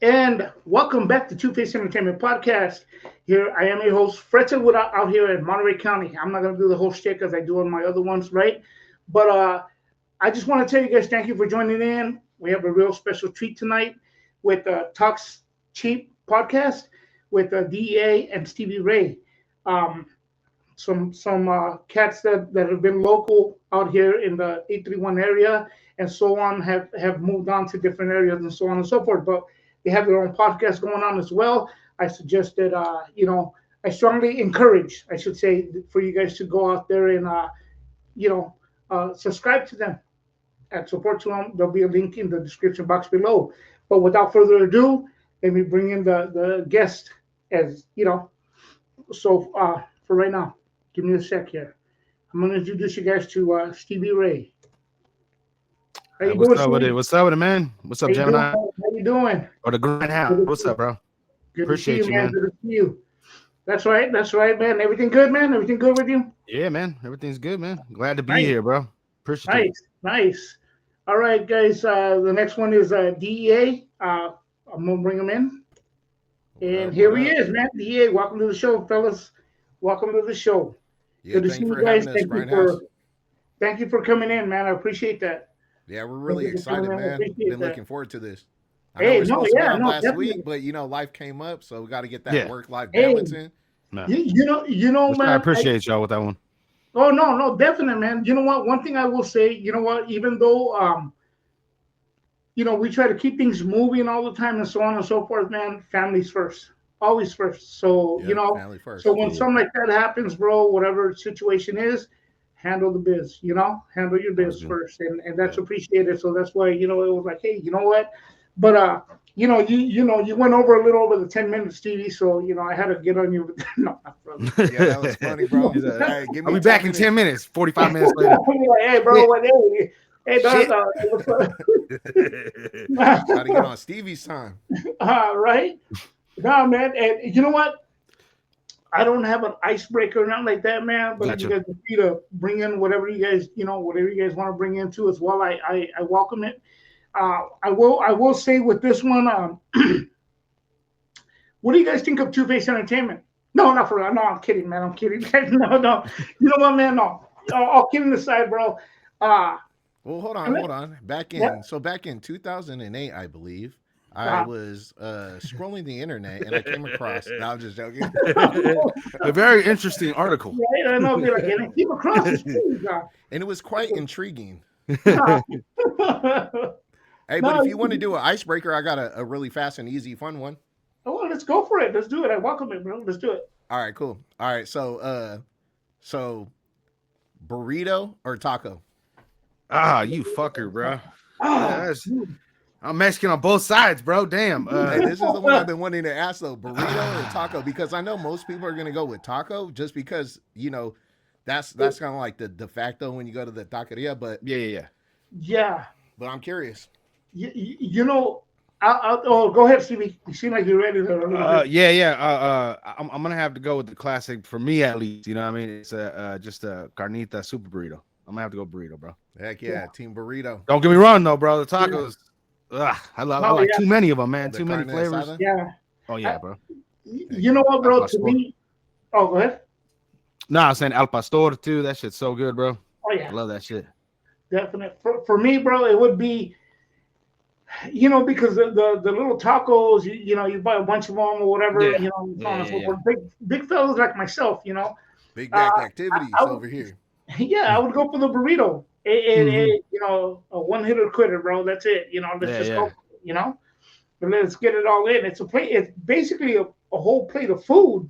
And welcome back to Two Face Entertainment Podcast. Here I am your host, Fretzel, out here in Monterey County. I'm not going to do the whole shtick as I do on my other ones, right? But I just want to tell you guys thank you for joining in. We have a real special treat tonight with Talkz Cheap Podcast with DEA and Stevie Ray. Um, some cats that have been local out here in the 831 area and so on have moved on to different areas and so on and so forth. But they have their own podcast going on as well. I suggest that I strongly encourage, I should say, for you guys to go out there and subscribe to them and support to them. There'll be a link in the description box below. But without further ado, let me bring in the guest as you know. So for right now. Give me a sec here. I'm going to introduce you guys to Stevie Ray. How you doing, Stevie? What's up with it, man? What's up, Gemini? How you doing? Or the Grand House. What's up, bro? Good Appreciate to see you, man. Good to see you. That's right, man. Everything good, man? Everything good with you? Yeah, man. Everything's good, man. Glad to be here, bro. Appreciate it. Nice. All right, guys. The next one is DEA. I'm going to bring him in. And here he is, man. DEA, welcome to the show, fellas. Welcome to the show. Yeah, good to see you guys. Thank you for coming in, man. I appreciate that. Yeah, we're really excited, man. Been looking forward to this. I know we're supposed to be on last week, but life came up, so we got to get that work-life balance in. No. You know, man. I appreciate y'all with that one. Oh no, definitely, man. You know what? One thing I will say, you know what? Even though, we try to keep things moving all the time and so on and so forth, man. Families first. Always first. So, family first. So when something like that happens, bro, whatever situation is, handle the biz, handle your biz first. And that's appreciated. So that's why, it was like, hey, you know what? But, you went over a little over the 10 minutes, Stevie. So, I had to get on you. No, brother. Yeah, that was funny, bro. Hey, I'll be back in 10 minutes, 45 minutes later. Like, hey, bro, hey, dog. Got to get on Stevie's time. Right? No, man, and you know what? I don't have an icebreaker or nothing like that, man. But you guys are free to bring in whatever you guys, whatever you guys want to bring into as well. I welcome it. I will say with this one, what do you guys think of Two Face Entertainment? No, not for real. No, I'm kidding, man. I'm kidding. No. You know what, man? No. All kidding aside, bro. Well, hold on. Back in 2008, I believe. I was scrolling the internet and I came across. No, I'm just joking. A very interesting article. Yeah, I know. Like, and I came across this thing, and it was quite intriguing. Hey, but if you want to do an icebreaker, I got a really fast and easy, fun one. Oh, well, let's go for it. Let's do it. I welcome it, bro. Let's do it. All right, cool. All right, so burrito or taco? You fucker, bro. I'm Mexican on both sides, bro. Damn. Hey, this is the one I've been wanting to ask, though. Burrito or taco? Because I know most people are going to go with taco just because, that's kind of like the de facto when you go to the taqueria. But yeah. But I'm curious. I'll go ahead, Stevie. You seem like you're ready. I'm going to have to go with the classic for me, at least. You know what I mean? It's just a carnita super burrito. I'm going to have to go burrito, bro. Heck yeah. Team burrito. Don't get me wrong, though, bro. The tacos. I like too many of them, man. Too many flavors. Asada? Yeah. Oh yeah, bro. You know what, bro? To me, go ahead. No, I'm saying al pastor too. That shit's so good, bro. Oh yeah, I love that shit. Definitely. For me, bro, it would be, because the little tacos, you buy a bunch of them or whatever, big fellas like myself, Big back activities over here. Yeah, I would go for the burrito. A one-hitter quitter, bro. That's it. Let's go. But let's get it all in. It's a plate. It's basically a whole plate of food.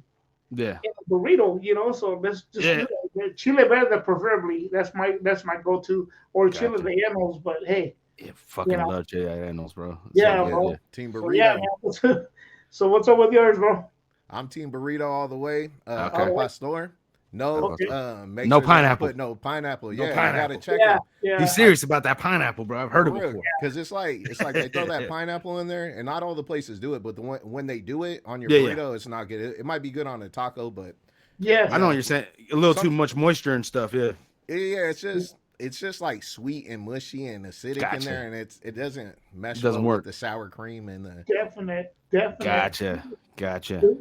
Yeah. In a burrito. So let's just do that. Chile verde, preferably. That's my go-to, or chile rellenos. But hey, fucking love chile rellenos, bro. Bro. Team burrito. So what's up with yours, bro? I'm team burrito all the way. Al pastor. No, no pineapple. No pineapple. No pineapple. I gotta check it. Yeah. He's serious about that pineapple, bro. I've heard it before. Because it's like they throw that pineapple in there, and not all the places do it. But when they do it on your burrito, it's not good. It might be good on a taco, but I know what you're saying. A little too much moisture and stuff. Yeah. It's just it's just like sweet and mushy and acidic in Gotcha. there, and it doesn't mesh Doesn't well work. with the sour cream and the. Definite. Gotcha.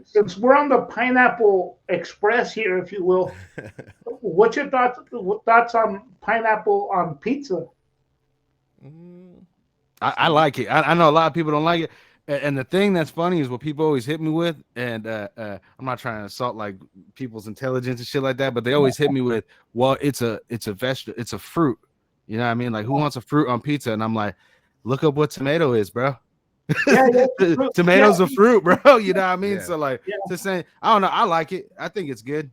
Since we're on the Pineapple Express here, if you will, what's your thoughts on pineapple on pizza? I like it. I know a lot of people don't like it. And the thing that's funny is what people always hit me with, and I'm not trying to assault like people's intelligence and shit like that, but they always hit me with, well, it's a vegetable, it's a fruit. You know what I mean? Like, who wants a fruit on pizza? And I'm like, look up what tomato is, bro. Yeah, Tomatoes a fruit, bro. You know what I mean? Yeah. So like, it's the same. I don't know. I like it. I think it's good,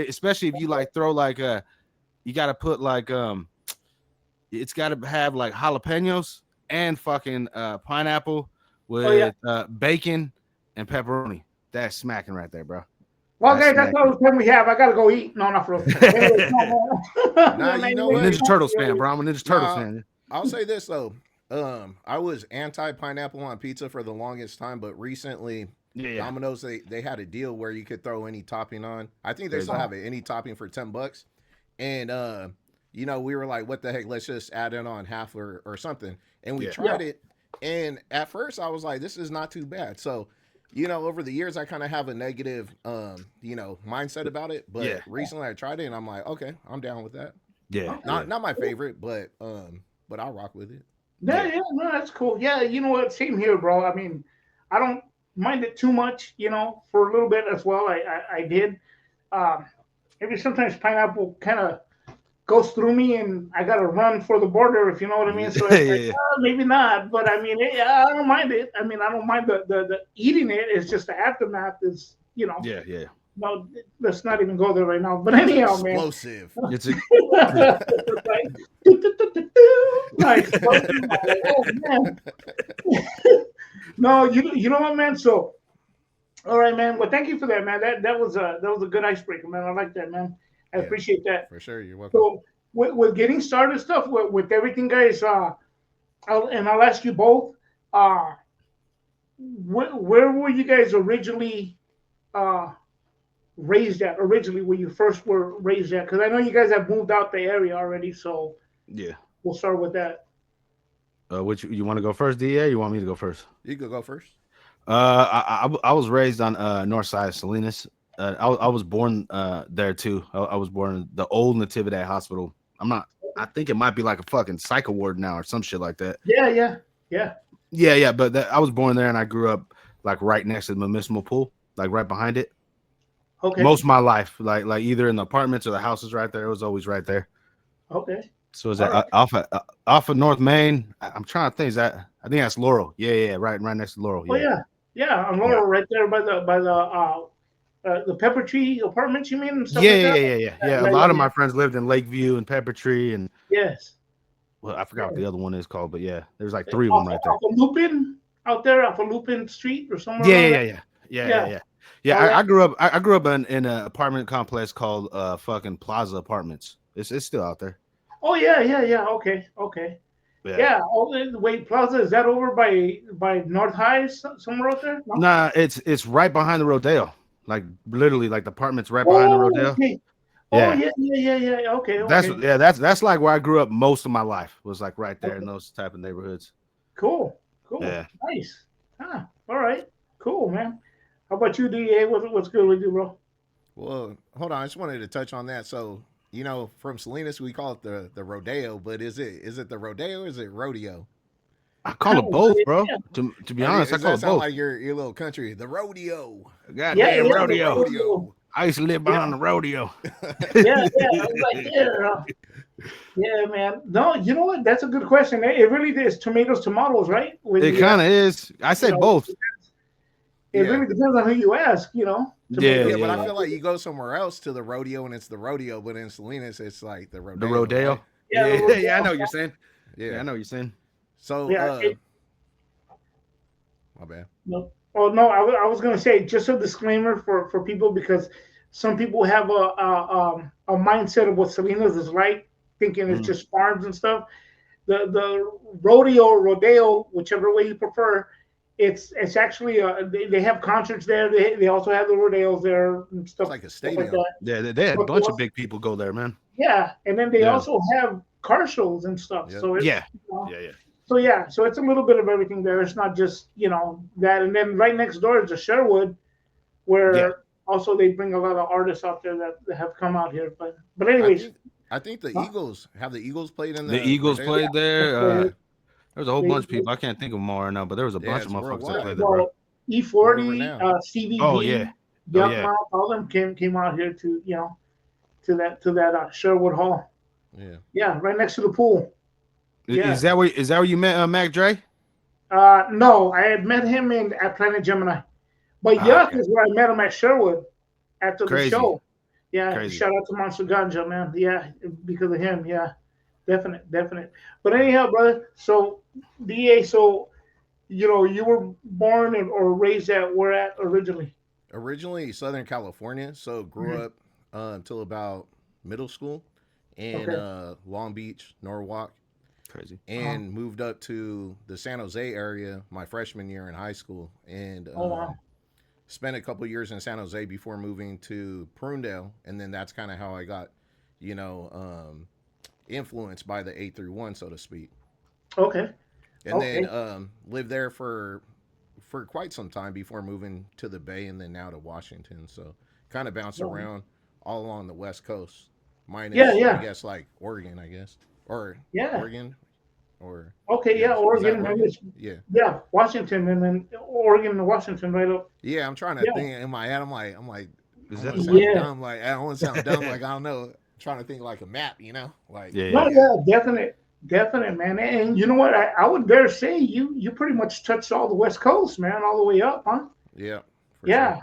especially if you like throw like you got to put like it's got to have like jalapenos and fucking pineapple with bacon and pepperoni. That's smacking right there, bro. Well, guys, that's all the time we have. I gotta go eat. No, not for real. Anyway, Nah, you know what? Ninja Turtles fan, bro. I'm a Ninja Turtles fan. I'll say this though. I was anti-pineapple on pizza for the longest time, but recently Domino's they had a deal where you could throw any topping on. I think they still have it, any topping for $10. And you know, we were like, what the heck, let's just add it on half or something. And we tried it, and at first I was like, this is not too bad. So, you know, over the years I kind of have a negative you know, mindset about it, but recently I tried it and I'm like, okay, I'm down with that. Not my favorite, but I'll rock with it. Yeah, no, that's cool. Yeah, you know what? Same here, bro. I mean, I don't mind it too much, you know, for a little bit as well. I did. Maybe sometimes pineapple kind of goes through me and I got to run for the border, if you know what I mean. So it's like, maybe not, but I mean, I don't mind it. I mean, I don't mind the eating it. It's just the aftermath is, you know. Yeah. No, let's not even go there right now. But anyhow, man. Explosive. It's like, oh man. No, you know what, man. So, all right, man. Well, thank you for that, man. That was a good icebreaker, man. I like that, man. I appreciate that. For sure, you're welcome. So, with getting started stuff with everything, guys. I'll ask you both. Where were you guys originally? Raised at originally where you first were raised at, because I know you guys have moved out the area already, so we'll start with that. Which you want to go first, DA? You want me to go first? You could go first. I was raised on north side of Salinas. I was born there too. I was born in the old Natividad Hospital. I think it might be like a fucking psych ward now or some shit like that. Yeah. But I was born there and I grew up like right next to the municipal pool, like right behind it. Okay. Most of my life, like either in the apartments or the houses right there. It was always right there. Okay. So is that off of North Main? I'm trying to think. I think that's Laurel. Yeah, right next to Laurel. Yeah, on Laurel, right there by the Pepper Tree Apartments. You mean? And stuff yeah. A lot of my friends lived in Lakeview and Pepper Tree, and well, I forgot what the other one is called, but yeah, there's like three of them right there. Off of Lupin out there, off of Lupin Street or somewhere. Yeah. I grew up in an apartment complex called fucking Plaza Apartments. It's still out there. Oh yeah. Okay. Yeah. Wait, Plaza, is that over by North High somewhere out there? No? Nah, it's right behind the Rodeo. Like literally, like the apartments right behind the Rodeo. Okay. Yeah. Okay. That's like where I grew up most of my life. Was like right there in those type of neighborhoods. Cool. Yeah. Nice. All right. Cool, man. How about you, DA? What's good with you, bro? Well, hold on. I just wanted to touch on that. So, you know, from Salinas, we call it the Rodeo, but is it the Rodeo or is it Rodeo? I call it both, bro. To be honest, I call it both. Like your little country, the Rodeo. Goddamn rodeo. I used to live behind the rodeo. Yeah, man. No, you know what? That's a good question. It really is tomatoes, right? It kind of is. I say both. It really depends on who you ask, you know. Yeah, but I feel like you go somewhere else to the rodeo and it's the rodeo, but in Salinas it's like the rodeo. The rodeo. Right? Yeah, I know what you're saying. Yeah, I know what you're saying. So, my bad. No. Oh no, I was gonna say just a disclaimer for people, because some people have a mindset of what Salinas is like, thinking it's just farms and stuff. The rodeo, whichever way you prefer, it's actually they have concerts there. They also have the rodeos there and stuff. It's like a stadium. Like that. Yeah, they had a bunch of big people go there, man. Yeah, and then they also have car shows and stuff. Yep. So it's Yeah. you know, Yeah. so it's a little bit of everything there. It's not just that, and then right next door is a Sherwood, Yeah. where also they bring a lot of artists out there that have come out here. But I anyways, think I think the huh? Eagles played in The the Eagles Rodeo? played there. they, There was a whole they, bunch of people. I can't think of them all right now, but there was a Yeah, bunch of it's motherfuckers that worldwide. played there, bro. well, World E40, renowned. Oh yeah. CVV, Oh Yuck yeah. Mouth, all them came out here to to that Sherwood Hall. Yeah. Yeah, right next to the pool. Yeah. Is that where you met Mac Dre? No, I had met him at Planet Gemini, but Ah, Yuck okay. is where I met him at Sherwood after the Crazy. show. Yeah, Crazy. shout out to Monster Ganja, man. Yeah, because of him. Yeah, definite. But anyhow, brother. So, Da, so you were born or raised where at originally? Originally Southern California, so grew Mhm. up until about middle school in Okay. Long Beach, Norwalk, Crazy. Uh-huh. and moved up to the San Jose area my freshman year in high school, and Oh wow. spent a couple years in San Jose before moving to Prunedale, and then that's kind of how I got, you know, influenced by the 831, so to speak. Okay. And then Okay. lived there for quite some time before moving to the Bay and then now to Washington. So kind of bounced Well, around all along the West Coast, yeah. minus I Yeah. guess like Oregon, I guess, or Yeah. Oregon, or Okay. Yeah. yes, is that Oregon. Maybe Oregon? it's, Yeah, yeah. Washington, and then Oregon and Washington right up. yeah. I'm trying to Yeah. think in my head. I'm like, I Is don't that want to the sound one? Yeah. dumb. Like I don't want to sound dumb. Like I don't know. Trying to think like a map, like Yeah, No. yeah. yeah, Yeah. Definite, man. And you know what? I would dare say you pretty much touched all the West Coast, man, all the way up, huh? yeah, for sure. Yeah.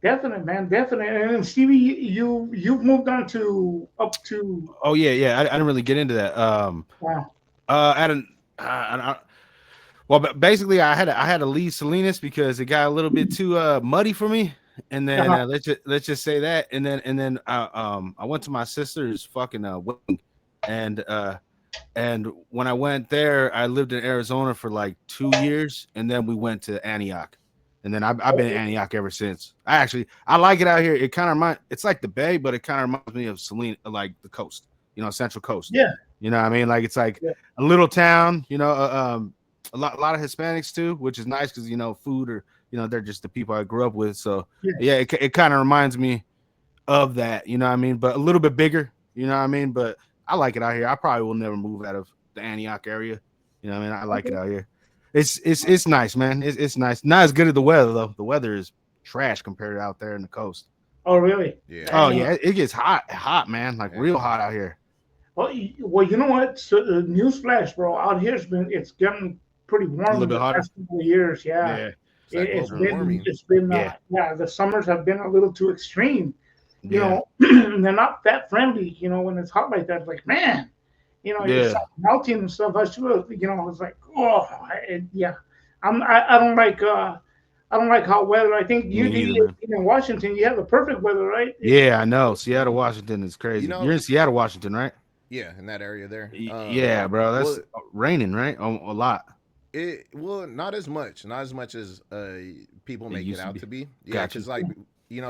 Definite, man. Definite. And then Stevie, you've moved on to up to. Oh yeah, yeah. I didn't really get into that. Wow. At an, well, but basically, I had to leave Salinas because it got a little bit too muddy for me. And then Uh-huh. let's just say that. And then I went to my sister's fucking wedding, and when I went there, I lived in Arizona for like 2 years, and then we went to Antioch, and then I've been in Okay. Antioch ever since. I like it out here. It kind of it's like the Bay, but it kind of reminds me of Salinas, like the coast, Central Coast. Yeah. You know what I mean? Like it's like Yeah. a little town, a lot of Hispanics too, which is nice because food or they're just the people I grew up with. So Yeah. yeah, it kind of reminds me of that, you know what I mean? But a little bit bigger, you know what I mean? But I like it out here. I probably will never move out of the Antioch area. You know what I mean? I like it Okay. out here. It's nice, man. It's nice. Not as good as the weather though. The weather is trash compared to out there in the coast. Oh, really? Yeah, Oh Dang. yeah, it gets hot, man. Like yeah, real hot out here. Well, you know what? So, newsflash, bro. Out here, it's getting pretty A warm little in bit the hotter. past couple of years. Yeah. Yeah, it's that It's global been, warming. it's been, yeah, yeah. The summers have been a little too extreme. yeah, They're not that friendly. When it's hot like that, like man, you yeah. start melting and stuff. I should, it's like, oh, yeah. I don't like, I don't like hot weather. I think Me either, you man. in Washington, you have the perfect weather, right? Yeah, I know. Seattle, Washington is You crazy. know, You're in Seattle, Washington, right? yeah, in that area there. Yeah, bro. That's Well, raining, right? A lot. not as much, as people It make it used to out be. to be. Yeah, Got you. because like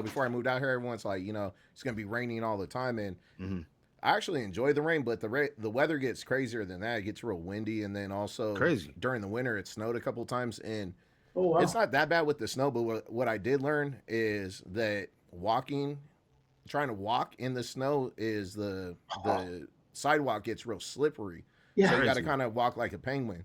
before I moved out here, everyone's like, it's gonna be raining all the time, and Mhm. I actually enjoy the rain, but the weather gets crazier than that. It gets real windy, and then also Crazy. during the winter, it snowed a couple times, and Oh it's wow. not that bad with the snow. But what I did learn is that trying to walk in the snow is the sidewalk gets real slippery, so Yeah. you got to Crazy. kind of walk like a penguin.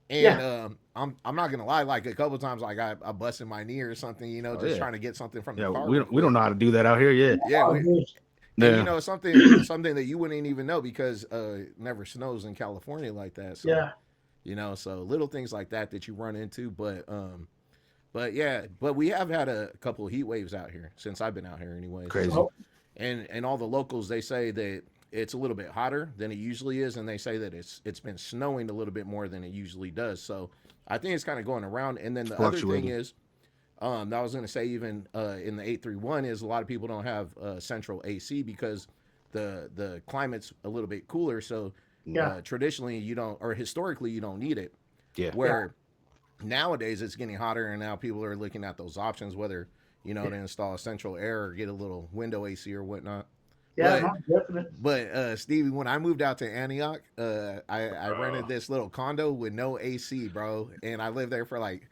And Yeah. I'm not gonna lie, like a couple times, like I busted my knee or something, Oh just yeah. trying to get something from the Yeah, car we real don't we don't quick. know how to do that out here yet. Yeah, Oh, dude. and Yeah. something that you wouldn't even know because it never snows in California like that. So Yeah. so little things like that you run into, but yeah, but we have had a couple of heat waves out here since I've been out here, anyways. Crazy. So, and all the locals, they say that it's a little bit hotter than it usually is, and they say that it's been snowing a little bit more than it usually does. So I think it's kind of going around. And then the other thing Fluctuating. is, that I was going to say, even in the 831, is a lot of people don't have central AC because the climate's a little bit cooler. So Yeah. traditionally you don't, or historically you don't need it. Yeah. Where nowadays it's getting hotter, and now people are looking at those options, whether to install a central air or get a little window AC or whatnot. Yeah, no, definitely. But Stevie, when I moved out to Antioch, I rented this little condo with no AC, bro, and I lived there for like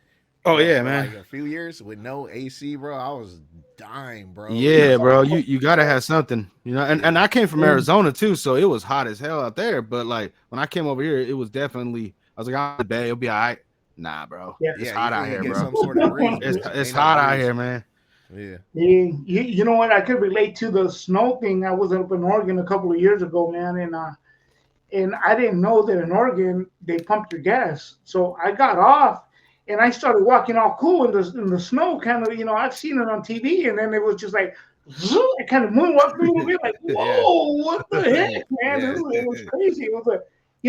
Oh yeah, for man. like a few years with no AC, bro. I was dying, bro. Yeah, bro. You gotta have something, you know. And Yeah. I came from Arizona too, so it was hot as hell out there. But like when I came over here, it was definitely. I was like, I'll be bad. It'll be all right. Nah, bro. Yeah. It's Yeah, hot you out couldn't here, get bro. some sort of breeze, bro. It's Ain't no hot out breeze. here, man. Yeah. You know what? I could relate to the snow thing. I was up in Oregon a couple of years ago, man, and I didn't know that in Oregon they pumped your gas. So I got off and I started walking all cool in the snow, kind of, I've seen it on TV, and then it was just like I kind of moonwalked a little bit, like, Yeah. whoa, what the heck, man? Yeah. It was crazy. It was a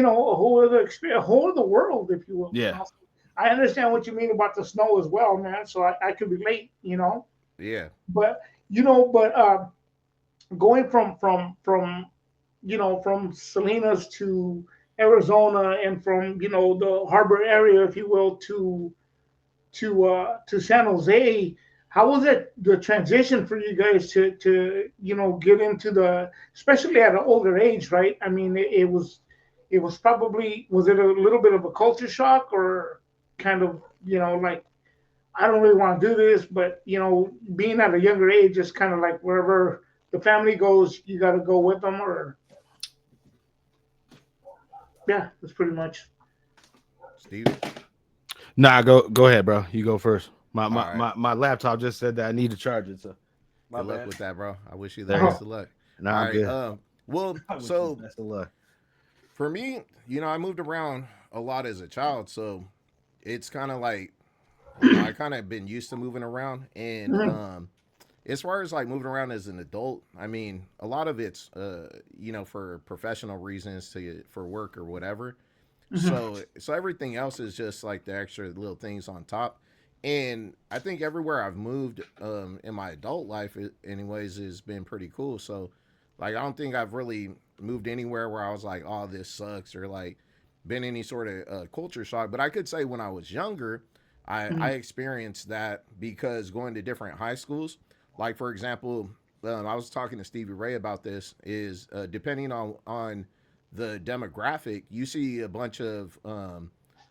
whole other experience, a whole other world, if you will. Yeah. I understand what you mean about the snow as well, man. So I could relate, Yeah. But going from Salinas to Arizona, and from the harbor area, if you will, to San Jose. How was it the transition for you guys to get into especially at an older age, right? I mean, it was probably, was it a little bit of a culture shock, or kind of like, I don't really want to do this, but being at a younger age is kind of like wherever the family goes, you got to go with them, or yeah, that's pretty much. Stevie? Nah, go ahead, bro. You go first. My right. my laptop just said that I need to charge it. So Good luck with that, bro. I wish you the Thanks. best of luck. Nah, All right. good. Well, I wish you so the best of luck. for me, I moved around a lot as a child, so it's kind of like, I kind of been used to moving around, and as far as like moving around as an adult, I mean, a lot of it's for professional reasons, for work or whatever. So everything else is just like the extra little things on top. And I think everywhere I've moved in my adult life, anyways, has been pretty cool. So, like, I don't think I've really moved anywhere where I was like, "Oh, this sucks," or like been any sort of culture shock. But I could say when I was younger, I experienced that because going to different high schools. Like, for example, I was talking to Stevie Ray about this. Is depending on the demographic, you see a bunch of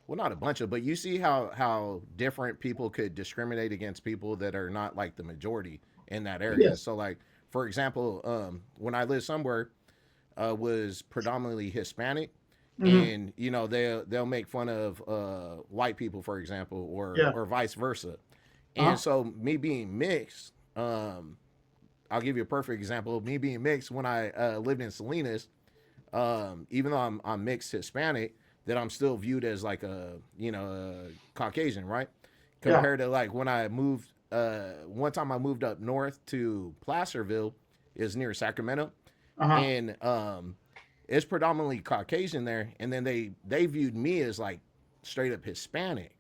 well, not a bunch of, but you see how different people could discriminate against people that are not like the majority in that area. Yes. So, like, for example, when I lived somewhere, was predominantly Hispanic, and they'll make fun of white people, for example, or vice versa. And so, me being mixed, I'll give you a perfect example. Me being mixed when I lived in Salinas, even though I'm mixed Hispanic, that I'm still viewed as like a Caucasian, right? Compared to like when I moved, one time I moved up north to Placerville, is near Sacramento, and it's predominantly Caucasian there, and then they viewed me as like straight up Hispanic.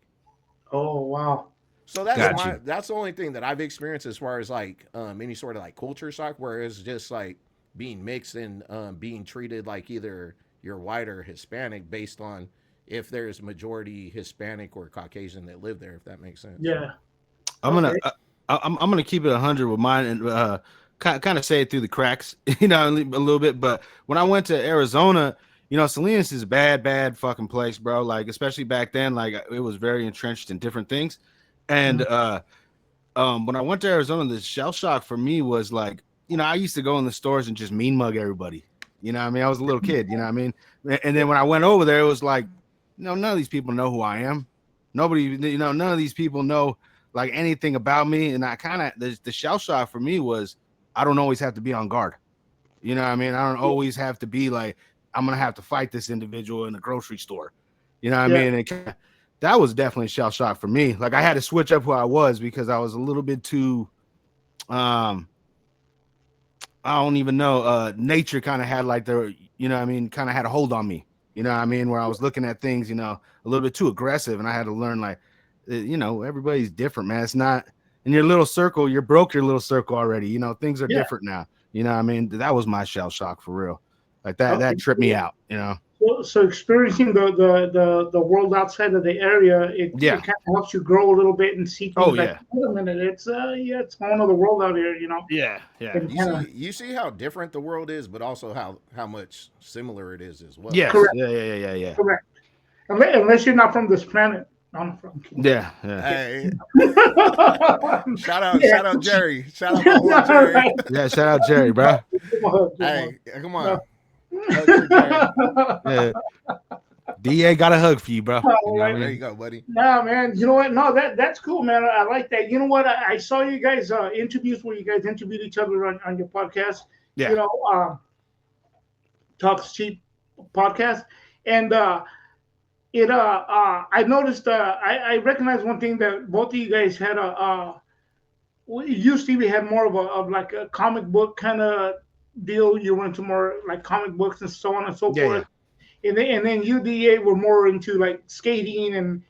Oh, wow. So that's the only thing that I've experienced as far as like any sort of like culture shock, where it's just like being mixed and being treated like either you're white or Hispanic based on if there's majority Hispanic or Caucasian that live there, if that makes sense. Yeah. I'm gonna keep it 100 with mine, and kind of say it through the cracks, a little bit. But when I went to Arizona, Salinas is a bad fucking place, bro. Like, especially back then, like it was very entrenched in different things. And when I went to Arizona, the shell shock for me was like, I used to go in the stores and just mean mug everybody. You know what I mean? I was a little kid, you know what I mean? And then when I went over there, it was like, none of these people know who I am. Nobody, none of these people know like anything about me. And I kind of, the shell shock for me was, I don't always have to be on guard. You know what I mean? I don't always have to be like, I'm going to have to fight this individual in the grocery store. You know what I mean? And that was definitely a shell shock for me. Like, I had to switch up who I was because I was a little bit too, I don't even know. Nature kind of had like kind of had a hold on me. You know what I mean? Where I was looking at things, a little bit too aggressive, and I had to learn like, everybody's different, man. It's not in your little circle. You broke your little circle already. Things are different now. You know what I mean? That was my shell shock for real. Like that tripped me out. So experiencing the world outside of the area, it kind of helps you grow a little bit and see things like, wait a minute, it's it's a whole other world out here, you know. Yeah. You see how different the world is, but also how much similar it is as well. Yes. Correct. Yeah. Correct. Unless you're not from this planet. I'm from. Yeah. Hey. shout out Jerry. Shout out my boy Jerry. Yeah, shout out Jerry, bro. Hey, come on. Yeah. DA got a hug for you, bro. There you go, buddy. Nah, man. You know what? No, that's cool, man. I like that. You know what? I saw you guys interviews where you guys interviewed each other on your podcast. Yeah. You know, Talkz cheap podcast, and I noticed. I recognized one thing that both of you guys had you, Stevie, had more of like a comic book kind of deal. You were into more like comic books and so on and so forth. And then you, DA, were more into like skating and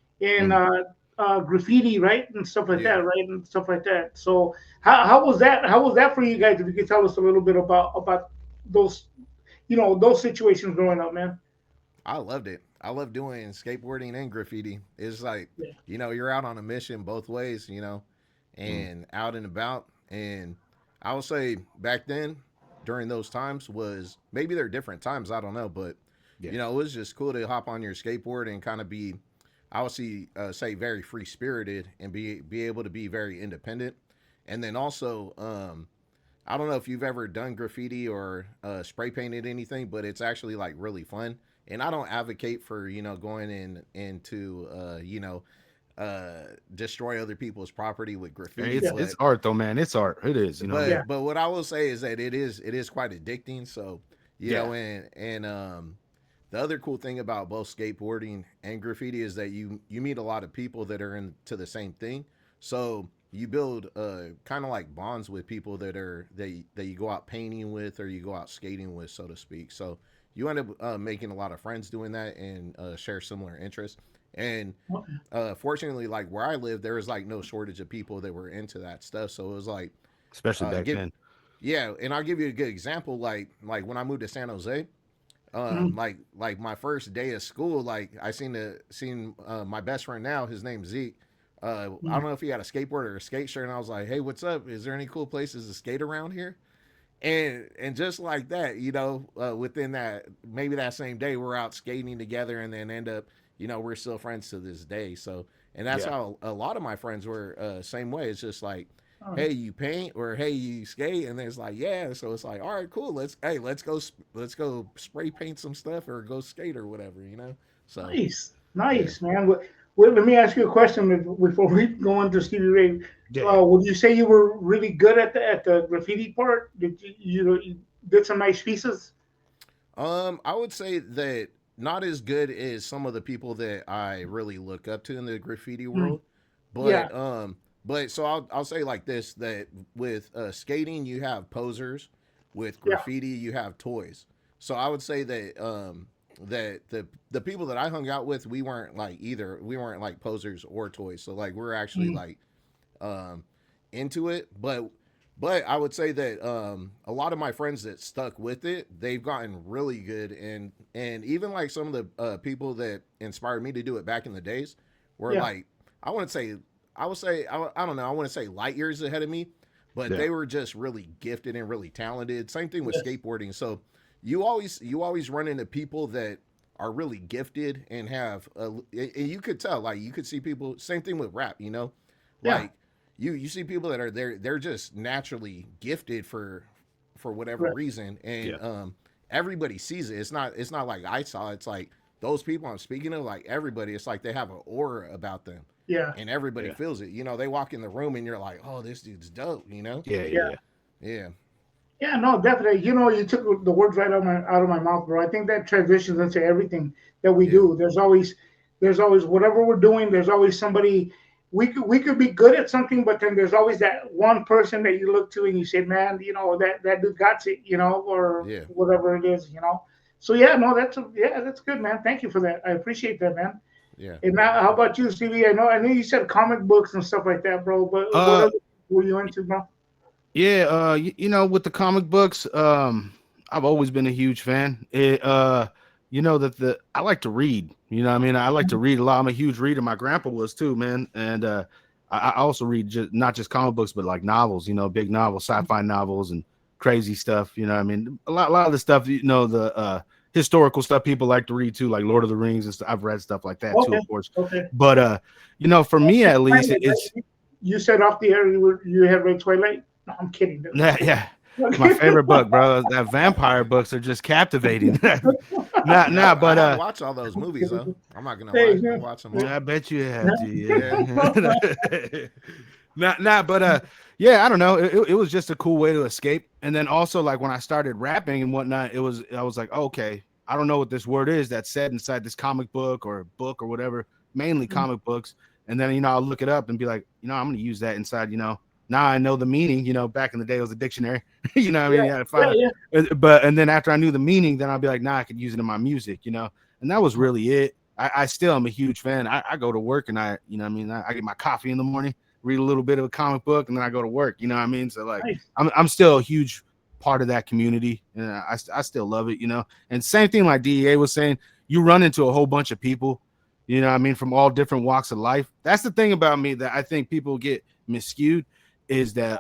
graffiti, right, and stuff like that, right, and stuff like that. So how was that? How was that for you guys? If you could tell us a little bit about those, those situations growing up, man. I loved it. I love doing skateboarding and graffiti. It's like, you're out on a mission both ways, and out and about. And I would say back then, during those times, was maybe they're different times, I don't know, but it was just cool to hop on your skateboard and kind of be, I would say very free spirited and be able to be very independent. And then also, I don't know if you've ever done graffiti or spray painted anything, but it's actually like really fun. And I don't advocate for, going into destroy other people's property with graffiti. It's art though, man. It's art. It is, But what I will say is that it is quite addicting. So, know, and the other cool thing about both skateboarding and graffiti is that you meet a lot of people that are into the same thing. So you build kind of like bonds with people that you go out painting with or you go out skating with, so to speak. So you end up making a lot of friends doing that and share similar interests. And fortunately, like where I live, there was like no shortage of people that were into that stuff. So it was like, especially back then. Yeah, and I'll give you a good example. Like when I moved to San Jose, like my first day of school, like I seen my best friend now. His name's Zeke. I don't know if he had a skateboard or a skate shirt, and I was like, "Hey, what's up? Is there any cool places to skate around here?" And just like that, within that maybe that same day, we're out skating together, and then end up, we're still friends to this day. So, and that's how a lot of my friends were same way. It's just like, hey, you paint, or hey, you skate, and then it's like, yeah. So it's like, all right, cool. Let's go spray paint some stuff or go skate or whatever, So nice, man. Well, let me ask you a question before we go into Stevie Ray. Would you say you were really good at the graffiti part? Did you did some nice pieces? I would say that not as good as some of the people that I really look up to in the graffiti world, but so I'll say like this, that with skating you have posers, with graffiti you have toys. So I would say that that the people that I hung out with, we weren't like posers or toys. So like we're actually like into it, but I would say that a lot of my friends that stuck with it, they've gotten really good, and even like some of the people that inspired me to do it back in the days were like, I would say I don't know, I wouldn't say light years ahead of me, but they were just really gifted and really talented. Same thing with skateboarding. So you always run into people that are really gifted and have and you could tell, like you could see people, same thing with rap, like you see people that are they're just naturally gifted for whatever reason, and everybody sees it. It's not like I saw it. It's like those people I'm speaking of, like everybody, it's like they have an aura about them. Yeah. And everybody feels it. They walk in the room and you're like, oh, this dude's dope, Yeah. Yeah, no, definitely. You took the words right out of my mouth, bro. I think that transitions into everything that we do. There's always whatever we're doing, there's always somebody. We could be good at something, but then there's always that one person that you look to and you say, man, that dude got it, or whatever it is, So that's good, man. Thank you for that. I appreciate that, man. Yeah. And now, how about you, Stevie? I know you said comic books and stuff like that, bro. But what else were you into, bro? Yeah, with the comic books, I've always been a huge fan. you know that I like to read. You know, what I mean, I like to read a lot. I'm a huge reader. My grandpa was too, man. And I also read not just comic books, but like novels. You know, big novels, sci-fi novels, and crazy stuff. You know, what I mean, a lot of the stuff. You know, the historical stuff people like to read too, like Lord of the Rings and stuff. I've read stuff like that too, of course. Okay. But you know, for me at least, Twilight, it's right? You said off the air you had read Twilight. No, I'm kidding. yeah. My favorite book, bro. That vampire books are just captivating. I have But watched all those movies though. I'm not gonna lie, I watch them all. I bet you have, yeah. But yeah, I don't know. It was just a cool way to escape. And then also, like when I started rapping and whatnot, I was like, okay, I don't know what this word is that's said inside this comic book or whatever, mainly comic books. And then, you know, I'll look it up and be like, you know, I'm going to use that inside, you know, now I know the meaning. You know, back in the day it was a dictionary. You know what I mean? You had to find it. But and then after I knew the meaning, then I'll be like, nah, I could use it in my music, you know. And that was really it. I still am a huge fan. I go to work and you know what I mean, I get my coffee in the morning, read a little bit of a comic book, and then I go to work, you know what I mean? So like I'm still a huge part of that community, and I still love it, you know. And same thing like DEA was saying, you run into a whole bunch of people, you know what I mean, from all different walks of life. That's the thing about me that I think people get miscued, is that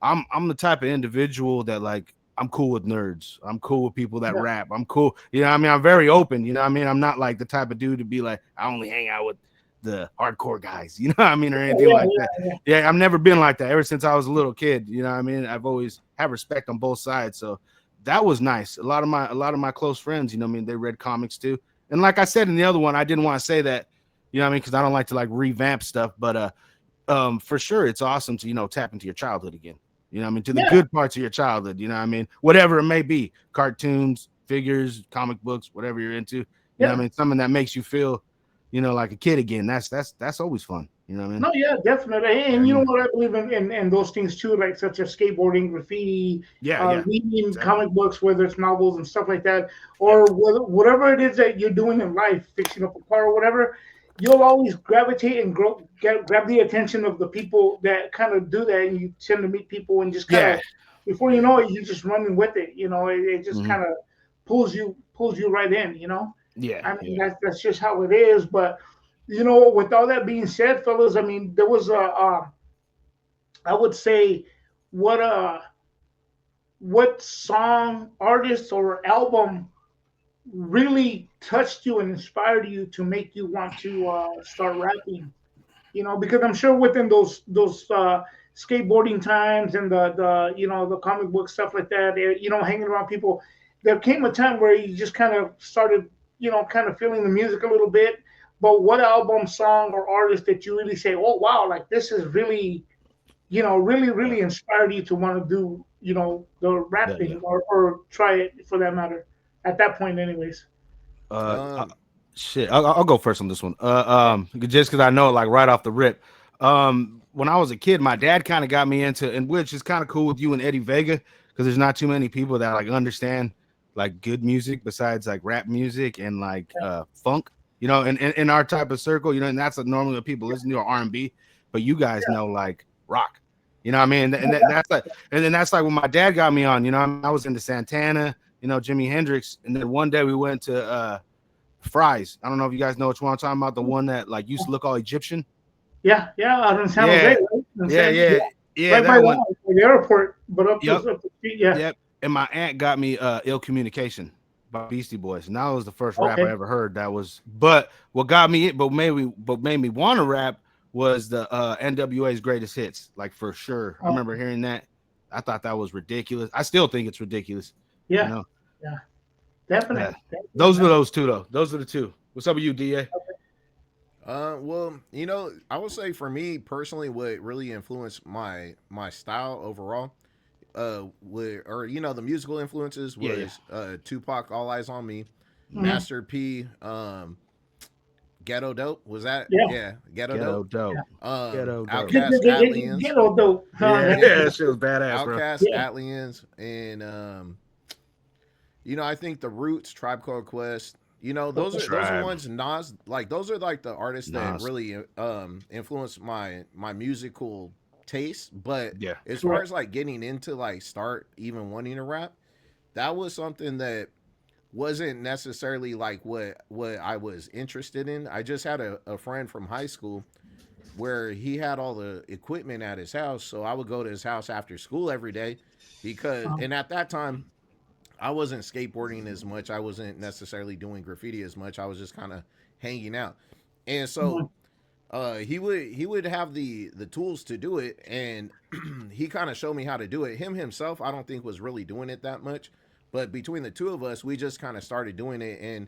I'm the type of individual that like I'm cool with nerds. I'm cool with people that rap. I'm cool. You know what I mean? I'm very open. You know what I mean? I'm not like the type of dude to be like, I only hang out with the hardcore guys. You know what I mean? Or anything like that. Yeah, I've never been like that ever since I was a little kid. You know what I mean? I've always had respect on both sides. So that was nice. A lot of my close friends, you know what I mean, they read comics too. And like I said in the other one, I didn't want to say that, you know what I mean? Because I don't like to like revamp stuff. But for sure, it's awesome to, you know, tap into your childhood again. You know what I mean? To the good parts of your childhood, you know what I mean? Whatever it may be, cartoons, figures, comic books, whatever you're into. You know what I mean? Something that makes you feel, you know, like a kid again. That's always fun. You know what I mean? No, yeah, definitely. And you know what, I believe in those things too, like such as skateboarding, graffiti, reading comic books, whether it's novels and stuff like that, or whatever it is that you're doing in life, fixing up a car or whatever. You'll always gravitate and grab the attention of the people that kind of do that, and you tend to meet people and just kind of, before you know it, you're just running with it. You know, it just kind of pulls you right in. You know, I mean that's just how it is. But you know, with all that being said, fellas, I mean there was I would say what song, artist, or album really touched you and inspired you to make you want to start rapping? You know, because I'm sure within those skateboarding times and the you know, the comic book stuff like that, you know, hanging around people, there came a time where you just kind of started, you know, kind of feeling the music a little bit. But what album, song, or artist that you really say, oh wow, like this is really, you know, really inspired you to want to do, you know, the rapping or try it for that matter at that point, anyways? Shit, I'll go first on this one. Just because I know, like right off the rip, when I was a kid, my dad kind of got me into, and which is kind of cool with you and Eddie Vega, because there's not too many people that like understand like good music besides like rap music and like funk, you know, and in our type of circle, you know, and that's normally what people listen to, or R&B, but you guys know like rock, you know what I mean? And that's like, and then that's like when my dad got me on, you know, I was into Santana, you know, Jimi Hendrix, and then one day we went to Fries. I don't know if you guys know which one I'm talking about, the one that like used to look all Egyptian. Yeah, out in San Jose, right? Yeah, right by the airport, but up the street, Yep. And my aunt got me Ill Communication by Beastie Boys, and that was the first rap I ever heard. That was, but what got me it, but made me want to rap was the NWA's Greatest Hits, like for sure. I remember hearing that. I thought that was ridiculous. I still think it's ridiculous. Yeah, you know? Yeah, definitely. Those were those two though. Those are the two. What's up with you, DA? Well, you know, I would say for me personally, what really influenced my style overall, you know, the musical influences was Tupac, All Eyes on Me, Master P, Ghetto Dope. Was that? Yeah, Ghetto Dope. Ghetto Dope. Outkast, Aliens. Ghetto Dope. That shit was badass, Outkast, bro. Aliens, and you know, I think the Roots, Tribe Called Quest. You know, those are ones Nas, like those are like the artists that really influenced my musical taste. But as far as like getting into like start even wanting to rap, that was something that wasn't necessarily like what I was interested in. I just had a friend from high school where he had all the equipment at his house, so I would go to his house after school every day because and at that time I wasn't skateboarding as much. I wasn't necessarily doing graffiti as much. I was just kind of hanging out. And so he would have the tools to do it, and he kind of showed me how to do it. Him himself, I don't think was really doing it that much, but between the two of us, we just kind of started doing it, and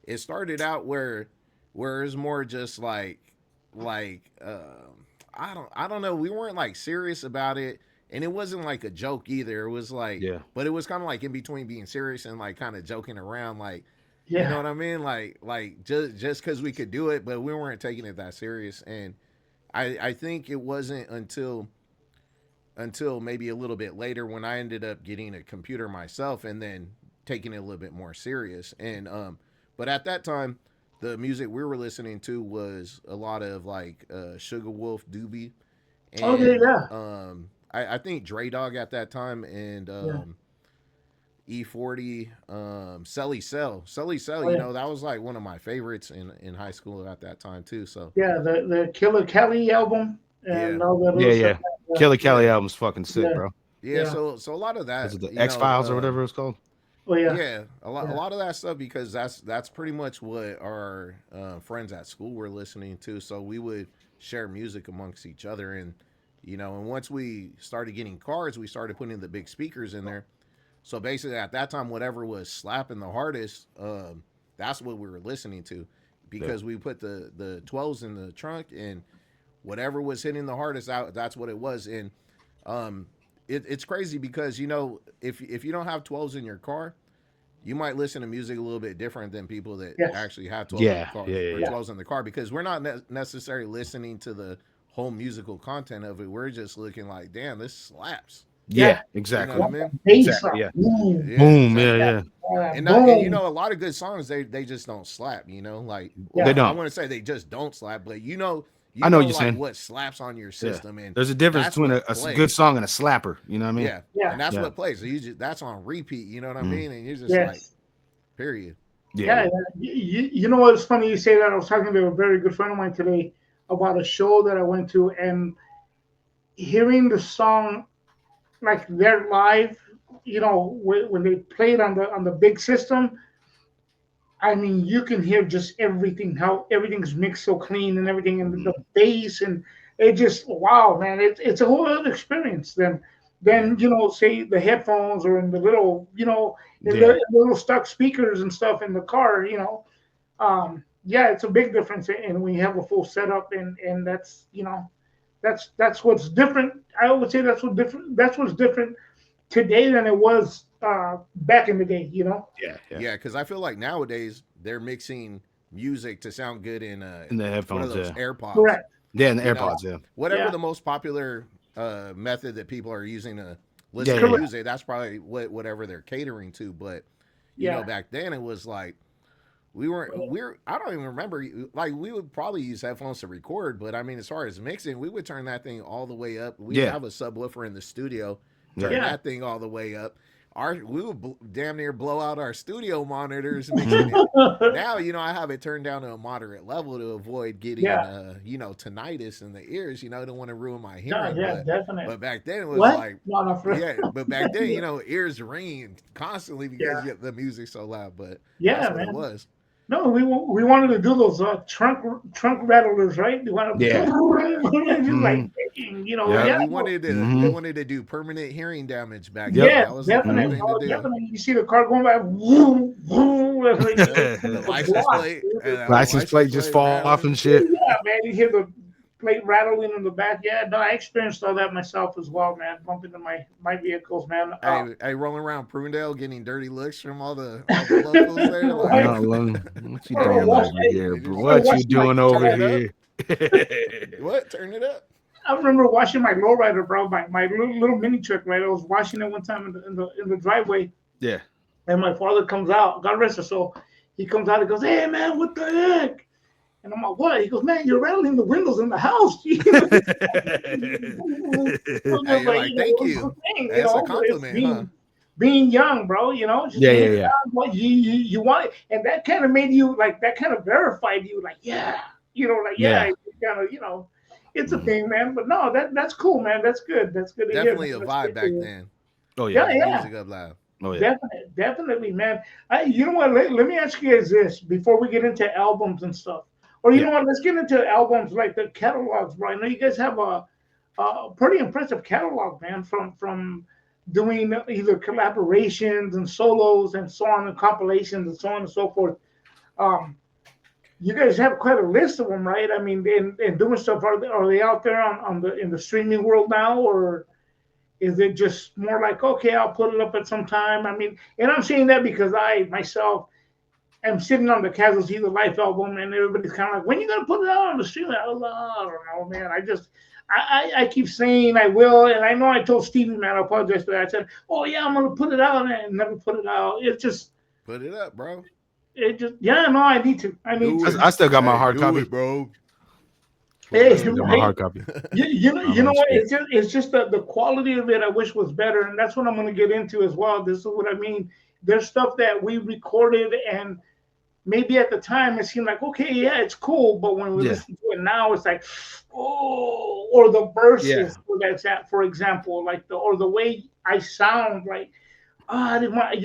it started out where it's more just I don't know. We weren't like serious about it, and it wasn't like a joke either. It was like, but it was kind of like in between being serious and like kind of joking around, like. You know what I mean? Like just because we could do it, but we weren't taking it that serious. And I think it wasn't until maybe a little bit later when I ended up getting a computer myself and then taking it a little bit more serious. And but at that time, the music we were listening to was a lot of like Sugar Wolf, Doobie, and I think Dre Dog at that time, and E40, Selly Cell. You know, that was like one of my favorites in high school at that time too. So the Killer Kelly album and all that. Killer Kelly album's fucking sick, bro. So a lot of that, was it the X-Files or whatever it's called? A lot of that stuff, because that's pretty much what our friends at school were listening to. So we would share music amongst each other, and you know, and once we started getting cars, we started putting the big speakers in there. So basically, at that time, whatever was slapping the hardest, that's what we were listening to, because we put the 12s in the trunk, and whatever was hitting the hardest out, that's what it was. And it's crazy because, you know, if you don't have 12s in your car, you might listen to music a little bit different than people that actually have 12s in the car, or 12s in the car, because we're not necessarily listening to the whole musical content of it. We're just looking like, damn, this slaps. Yeah, exactly. You know what I mean? Exactly. Yeah. Boom. Yeah. And you know, a lot of good songs, they just don't slap. You know, like they don't. I want to say they just don't slap, but you know I know what you're saying. What slaps on your system, and there's a difference between a good song and a slapper. You know what I mean? And that's what plays. So that's on repeat. You know what I mean? And you're just like, period. You know what? It's funny you say that. I was talking to a very good friend of mine today about a show that I went to, and hearing the song like they're live, you know, when they play it on the big system, I mean, you can hear just everything, how everything's mixed so clean and everything, and the bass, and it just, wow, man, it's a whole other experience than you know, say the headphones or in the little, you know, the little stuck speakers and stuff in the car, you know. It's a big difference, and we have a full setup, and that's, you know, that's what's different. I would say that's what's different today than it was back in the day, you know? Yeah, because I feel like nowadays they're mixing music to sound good in the headphones, one of those AirPods. Correct. Yeah, in the AirPods, Whatever the most popular method that people are using to listen to music, that's probably whatever they're catering to. But you know, back then it was like I don't even remember, like we would probably use headphones to record, but I mean, as far as mixing, we would turn that thing all the way up. We have a subwoofer in the studio, turn that thing all the way up. We would damn near blow out our studio monitors mixing it. Now, you know, I have it turned down to a moderate level to avoid getting, you know, tinnitus in the ears. You know, I don't want to ruin my hearing. Definitely. But back then it was but back then, you know, ears ringing constantly because the music's so loud. But that's what it was. No, we wanted to do those trunk rattlers, right? We wanted like, you know, we wanted to do permanent hearing damage back then. Yeah, definitely. You see the car going by, woo, woo, like, the license plate just fall off and shit. Yeah, man, you hear the plate rattling in the back. Yeah, no, I experienced all that myself as well, man. Bumping into my vehicles, man. I rolling around Prunedale getting dirty looks from all the locals there. What you doing over here, bro? What you doing over here? What? Turn it up. I remember washing my lowrider, bro, my little mini truck, right? I was washing it one time in the driveway. Yeah. And my father comes out, God rest his soul. He comes out and goes, "Hey, man, what the heck?" And I'm like, "What?" He goes, "Man, you're rattling the windows in the house." Thank you. That's a compliment, huh? being young, bro. You know, just being young, what you want it, and that kind of made you like that kind of verified you, like you know, like kind of it's a thing, man. But no, that's cool, man. That's good. That's good to hear. Definitely a vibe back then. Oh yeah, music up loud. Oh yeah, definitely, man. You know what? Let me ask you guys this before we get into albums and stuff. Or you know what? Let's get into albums like the catalogs, bro. I know you guys have a pretty impressive catalog, man. From doing either collaborations and solos and so on, and compilations and so on and so forth. You guys have quite a list of them, right? I mean, and doing stuff. Are they out there on the in the streaming world now, or is it just more like, okay, I'll put it up at some time? I mean, and I'm saying that because I myself am sitting on the Casualty of Life album, and everybody's kind of like, when are you gonna put it out on the stream? I don't know, man. I keep saying I will, and I know I told Stevie, man, I apologize for that. I said, oh yeah, I'm gonna put it out, and never put it out. It just put it up, bro. It just no, I need to. I still got my hard copy, bro. Hey, my hard copy. You know what? It's just the quality of it. I wish was better, and that's what I'm going to get into as well. This is what I mean. There's stuff that we recorded, and maybe at the time it seemed like, okay, yeah, it's cool, but when we listen to it now, it's like, oh, or the verses for example, like the way I sound, like. I didn't want,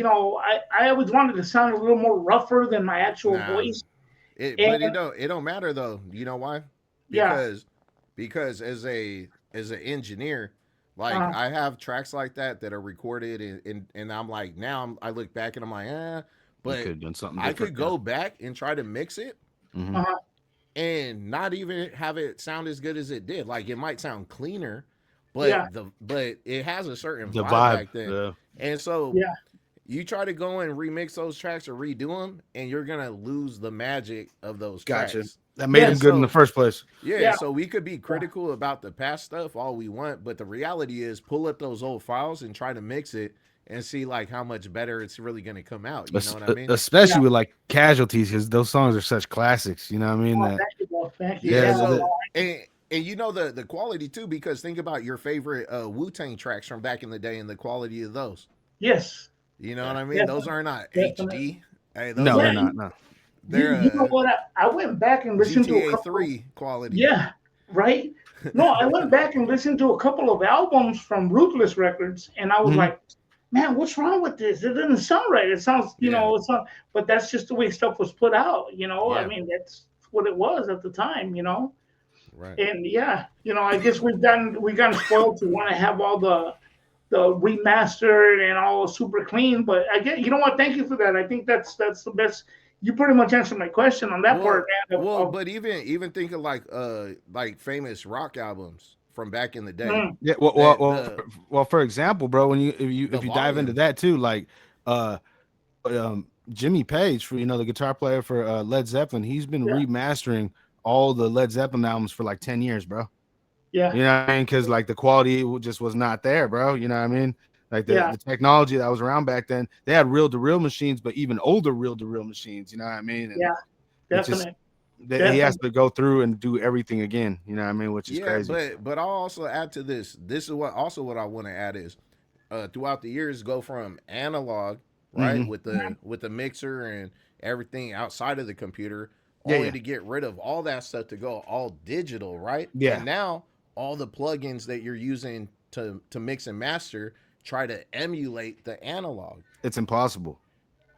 I always wanted to sound a little more rougher than my actual voice. But it don't matter though. You know why? Because as an engineer, like I have tracks like that are recorded and I'm like, now I look back and I'm like, but I could go back and try to mix it and not even have it sound as good as it did. Like it might sound cleaner, but but it has a certain vibe back then. Yeah. And so you try to go and remix those tracks or redo them, and you're gonna lose the magic of those tracks. That made them good in the first place. Yeah, so we could be critical about the past stuff all we want, but the reality is pull up those old files and try to mix it and see like how much better it's really gonna come out. You know what I mean? Especially with like Casualties, because those songs are such classics. You know what I mean? Thank you. And you know the quality too, because think about your favorite Wu-Tang tracks from back in the day and the quality of those. Yes. You know what I mean? Yeah, those are not HD. Hey, no, they're not. No. They're you know what? I went back and listened GTA to a couple 3 quality. Yeah, right. No, I went back and listened to a couple of albums from Ruthless Records, and I was like, man, what's wrong with this? It doesn't sound right. It sounds, but that's just the way stuff was put out. I mean, that's what it was at the time. Right. And I guess we've gotten spoiled to want to have all the remastered and all super clean. But I get, you know what? Thank you for that. I think that's the best. You pretty much answered my question on that part, man. But even think of like famous rock albums from back in the day. Yeah. Well, for example, bro, when if you dive into that too, like Jimmy Page, for the guitar player for Led Zeppelin, he's been remastering all the Led Zeppelin albums for like 10 years, bro. Yeah. You know what I mean? Because like the quality just was not there, bro. You know what I mean? Like the technology that was around back then, they had reel-to-reel machines, but even older reel-to-reel machines. You know what I mean? And definitely. He has to go through and do everything again. You know what I mean? Which is crazy. But I'll also add to this. This is what I want to add is throughout the years go from analog, right, with the mixer and everything outside of the computer, only to get rid of all that stuff to go all digital, right? Yeah. And now all the plugins that you're using to mix and master try to emulate the analog. It's impossible.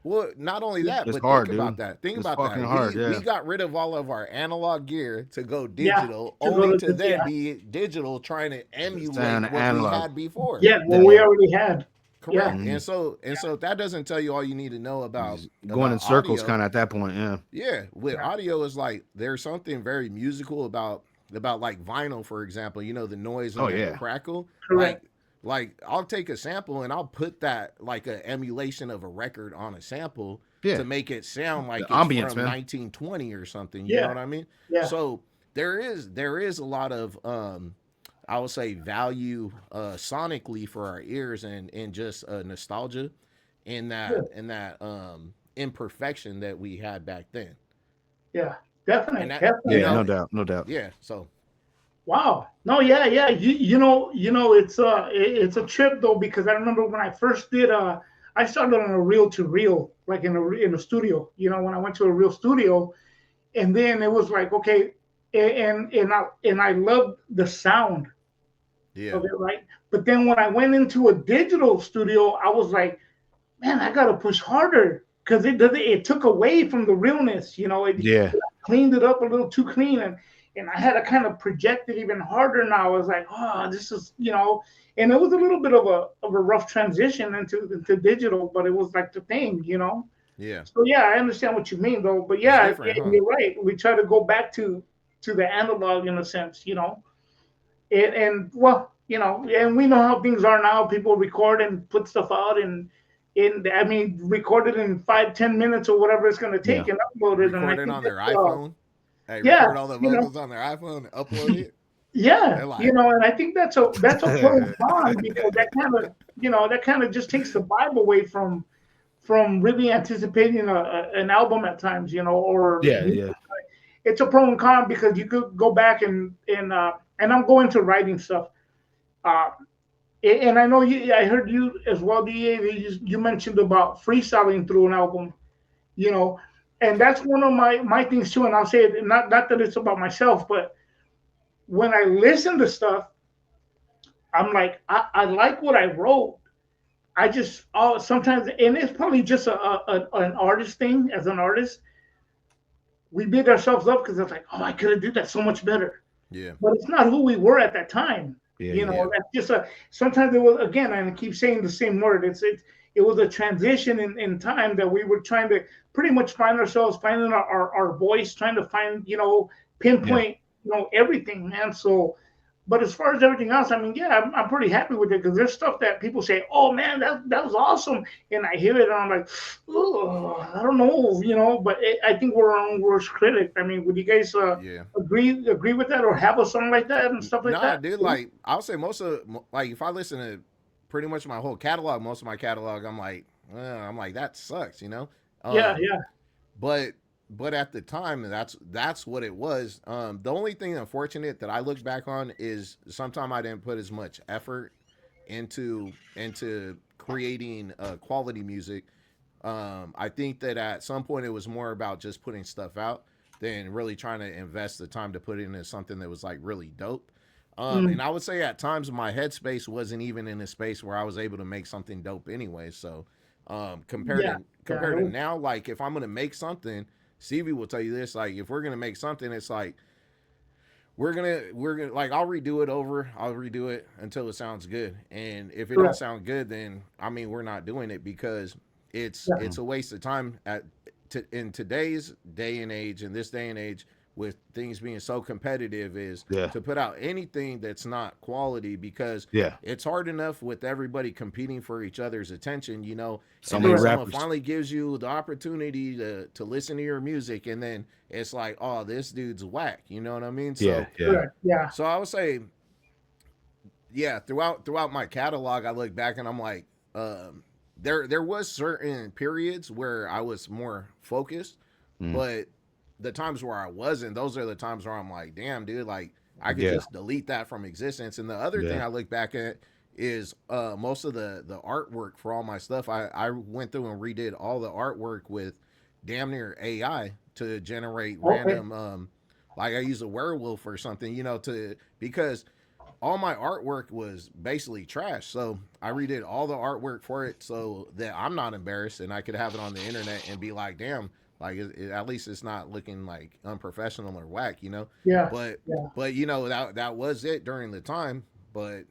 Well, not only that, it's but hard, think dude. about that. Think it's about that. Hard, we got rid of all of our analog gear to go digital, only to then be digital, trying to emulate what we had before. Yeah, what we already had. Correct. And so that doesn't tell you all you need to know about going in circles kind of at that point. Yeah. With audio is like there's something very musical about like vinyl, for example, the noise and the crackle. Correct. Like I'll take a sample and I'll put that like an emulation of a record on a sample to make it sound like it's ambience, from 1920 or something. You know what I mean? Yeah. So there is a lot of I would say value sonically for our ears and just nostalgia in that imperfection that we had back then. Yeah, definitely. No doubt. Yeah. So Wow. No, yeah. It's a trip though because I remember when I first did I started on a reel to reel like in a studio. When I went to a real studio, and then it was like okay, and I loved the sound Yeah. of it, right? But then when I went into a digital studio, I was like, man, I gotta push harder because it took away from the realness. It Yeah. cleaned it up a little too clean, and I had to kind of project it even harder. Now I was like, oh, this is and it was a little bit of a rough transition into digital, but it was like the thing. Yeah. So yeah, I understand what you mean though. But It's yeah, different, huh? you're right. We try to go back to the analog in a sense. And well, and we know how things are now. People record and put stuff out, and I mean, record it in 5-10 minutes or whatever it's going to Yeah. take, and upload it. And I Record it think on their that's iPhone. Hey, yeah, record all the vocals on their iPhone and upload it. yeah, They're like, and I think that's a pro and con because that kind of just takes the vibe away from really anticipating an album at times, or Yeah, yeah. it's a pro and con because you could go back and I'm going to writing stuff. Uh, and I know I heard you as well, Da. You mentioned about freestyling through an album, you know, and that's one of my things too. And I'll say it not that it's about myself, but when I listen to stuff, I'm like, I like what I wrote. I just sometimes, and it's probably just an artist thing. As an artist, we beat ourselves up because it's like, oh, I could have did that so much better. yeah, But it's not who we were at that time. Yeah, yeah, That's just sometimes it was again, and I keep saying the same word. It was a transition in time that we were trying to pretty much find ourselves, finding our voice, trying to find, yeah. pinpoint, everything, man. So but as far as everything else, I mean, yeah, I'm pretty happy with it because there's stuff that people say, "Oh man, that was awesome," and I hear it and I'm like, "Oh, I don't know," But I think we're our own worst critic. I mean, would you guys yeah. agree with that or have a song like that and stuff like Nah, that? dude. Like, I'll say like if I listen to pretty much my whole catalog, most of my catalog, I'm like that sucks, you know. Yeah, Um, yeah, but at the time, that's what it was. The only thing unfortunate that I look back on is sometimes I didn't put as much effort into creating quality music. I think that at some point it was more about just putting stuff out than really trying to invest the time to put it into something that was like really dope. And mm, I would say at times my headspace wasn't even in a space where I was able to make something dope anyway. So compared yeah, to yeah. compared to now, like if I'm gonna make something, Stevie will tell you this. Like if we're gonna make something, it's like we're gonna like I'll redo it over. I'll redo it until it sounds good. And if it don't Correct. sound good, then I mean we're not doing it because Yeah, it's a waste of time in today's day and age, in this day and age, with things being so competitive, is Yeah. to put out anything that's not quality because Yeah. it's hard enough with everybody competing for each other's attention, So and many then correct. someone rappers. finally gives you the opportunity to listen to your music, and then it's like, oh, this dude's whack, you know what I mean? Yeah, So yeah. Correct. Yeah. I would say, yeah, throughout my catalog, I look back and I'm like, there was certain periods where I was more focused, Mm. but the times where I wasn't, those are the times where I'm like, damn, dude, like I could Yeah. just delete that from existence. And the other thing Yeah. I look back at is most of the artwork for all my stuff. I went through and redid all the artwork with damn near AI to generate Okay. random like I use a werewolf or something, to because all my artwork was basically trash. So I redid all the artwork for it so that I'm not embarrassed and I could have it on the internet and be like, damn, like at least it's not looking like unprofessional or whack. Yeah. But Yeah. that was it during the time. But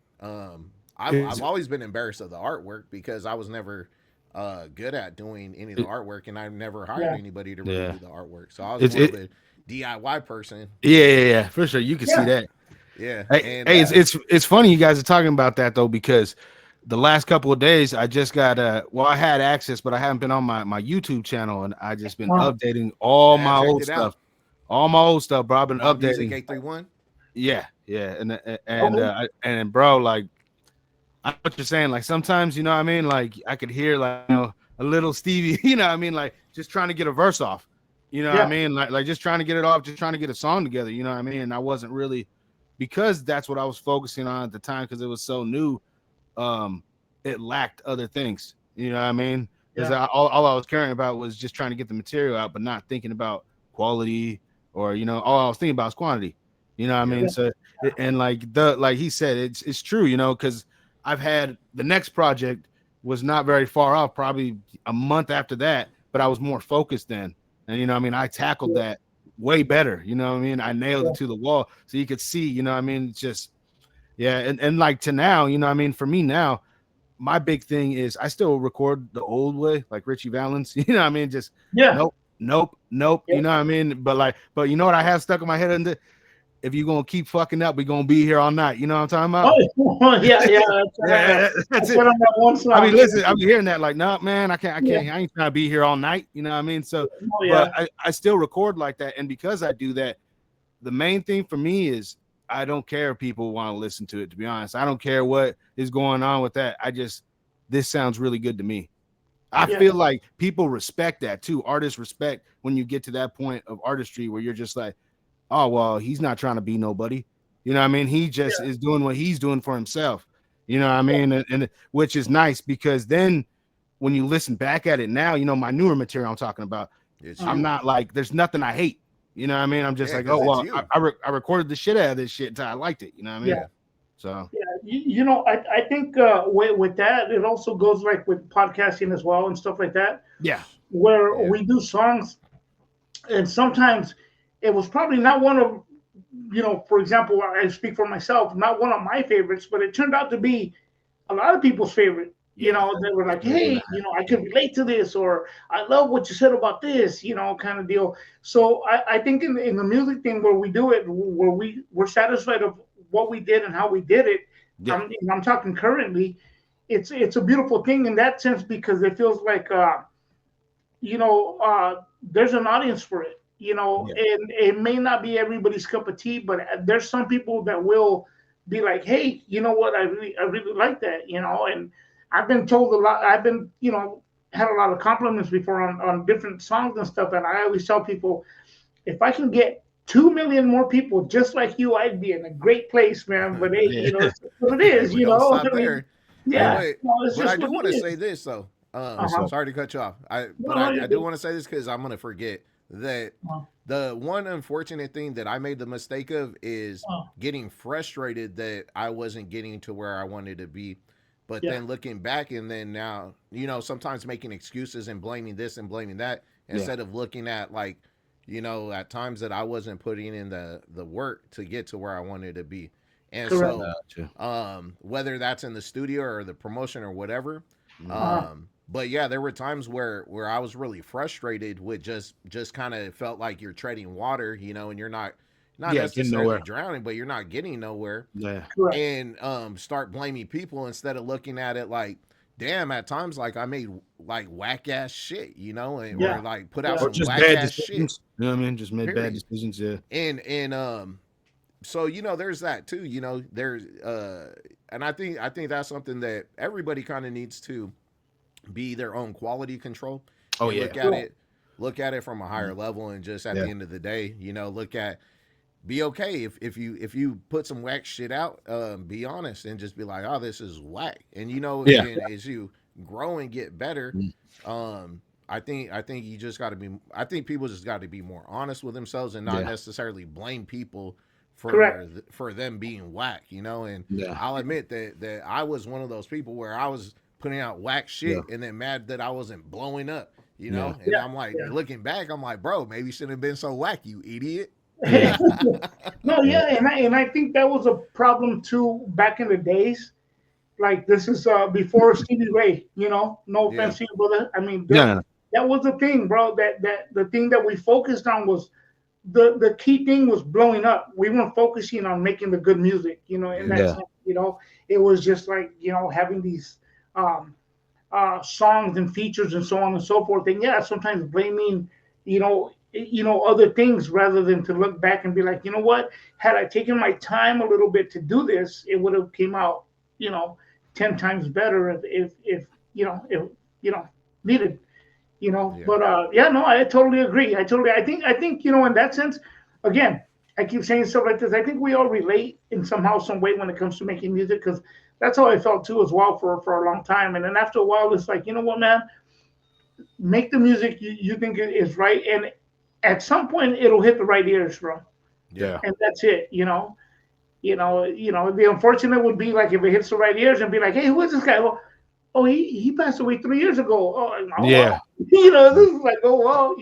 I've It's, always been embarrassed of the artwork because I was never good at doing any of the it, artwork, and I've never hired Yeah. anybody to really yeah. do the artwork. So I was It's more of it. a DIY person. Yeah, yeah, yeah. For sure, you can see Yeah. that. Yeah, Hey, and hey, it's funny you guys are talking about that though because the last couple of days I just got well I had access but I haven't been on my YouTube channel and I just been Uh, updating all I my checked old it stuff. out. All my old stuff, bro. I've been Mob Music updating. 831. Yeah, yeah. okay. And bro, like I know what you're saying. Like sometimes, you know what I mean? Like I could hear like a little Stevie, you know what I mean? Like just trying to get a verse off. You know what I Yeah. mean? Like just trying to get it off, just trying to get a song together, you know what I mean? And I wasn't really because that's what I was focusing on at the time, because it was so new, it lacked other things. You know what I mean? Because all I was caring about was just trying to get the material out, but not thinking about quality, or all I was thinking about was quantity. You know what I mean? So and like he said, it's true. Because I've had the next project was not very far off, probably a month after that, but I was more focused then, and I tackled that way better. I nailed it to the wall, so you could see. It's just and like to now, for me now, my big thing is I still record the old way, like Richie Valens. Just nope. You know what I mean? But you know what I have stuck in my head under? If you're gonna keep fucking up, we're gonna be here all night. You know what I'm talking about? Oh, yeah. That's it. I mean, listen, I've been hearing that, like, no, man, I can't. I ain't trying to be here all night. You know what I mean? So, but I still record like that, and because I do that, the main thing for me is I don't care if people want to listen to it. To be honest, I don't care what is going on with that. This sounds really good to me. I feel like people respect that too. Artists respect when you get to that point of artistry where you're just like, oh, well, he's not trying to be nobody. You know what I mean? He just is doing what he's doing for himself. You know what I mean? And which is nice, because then when you listen back at it now, my newer material I'm talking about, I'm not like, there's nothing I hate. You know what I mean? I'm just like, oh, well, I recorded the shit out of this shit until I liked it. You know what I mean? Yeah. So, I think with that, it also goes like with podcasting as well and stuff like that. Yeah. Where we do songs, and sometimes it was probably not one of, for example, I speak for myself, not one of my favorites, but it turned out to be a lot of people's favorite. They were like, hey, I can relate to this, or I love what you said about this, kind of deal. So I think in the music thing where we do it, where we're satisfied of what we did and how we did it. Yeah. I'm talking currently. It's a beautiful thing in that sense, because it feels like, there's an audience for it. And it may not be everybody's cup of tea, but there's some people that will be like, hey, you know what? I really like that, and I've been told a lot. I've been, had a lot of compliments before on different songs and stuff. And I always tell people, if I can get 2 million more people just like you, I'd be in a great place, man. But hey, it's what it is, Stop there. Yeah. But I do want to say this though. Sorry to cut you off. I do want to say this because I'm gonna forget that the one unfortunate thing that I made the mistake of is getting frustrated that I wasn't getting to where I wanted to be. But then looking back, and then now, sometimes making excuses and blaming this and blaming that, instead of looking at like, at times that I wasn't putting in the work to get to where I wanted to be. And so, whether that's in the studio or the promotion or whatever, but yeah, there were times where I was really frustrated with just kind of felt like you're treading water, and you're not necessarily drowning, but you're not getting nowhere. Yeah. And start blaming people instead of looking at it like, damn, at times like I made like whack ass shit, and or like put out some whack ass shit. You know what I mean? Just made bad decisions, yeah. And so there's that too, there's and I think that's something that everybody kind of needs to be their own quality control. Oh yeah. Look at it from a higher level, and just at the end of the day, be okay if you put some whack shit out, be honest and just be like, oh, this is whack. And as you grow and get better, I think you just got to be. I think people just got to be more honest with themselves and not necessarily blame people for them being whack. And I'll admit that I was one of those people where I was putting out whack shit and then mad that I wasn't blowing up. And I'm like, looking back, I'm like, bro, maybe you shouldn't have been so whack, you idiot. No, and I think that was a problem too back in the days. Like this is before Stevie Ray, no offense to you, brother. I mean, that was the thing, bro. That the thing that we focused on was the key thing was blowing up. We weren't focusing on making the good music, in that sense, it was just like, having these songs and features and so on and so forth. And sometimes blaming, other things rather than to look back and be like, you know what, had I taken my time a little bit to do this, it would have came out, 10 times better if needed, But I totally agree. I think, in that sense, again, I keep saying stuff like this. I think we all relate in somehow, some way when it comes to making music, because that's how I felt too as well for a long time. And then after a while, it's like, you know what, man, make the music you think is right, and at some point it'll hit the right ears, bro. Yeah. And that's it, you know. The unfortunate would be like if it hits the right ears and be like, hey, who is this guy? Well, oh, he passed away 3 years ago. Oh Yeah. well. This is like, oh well,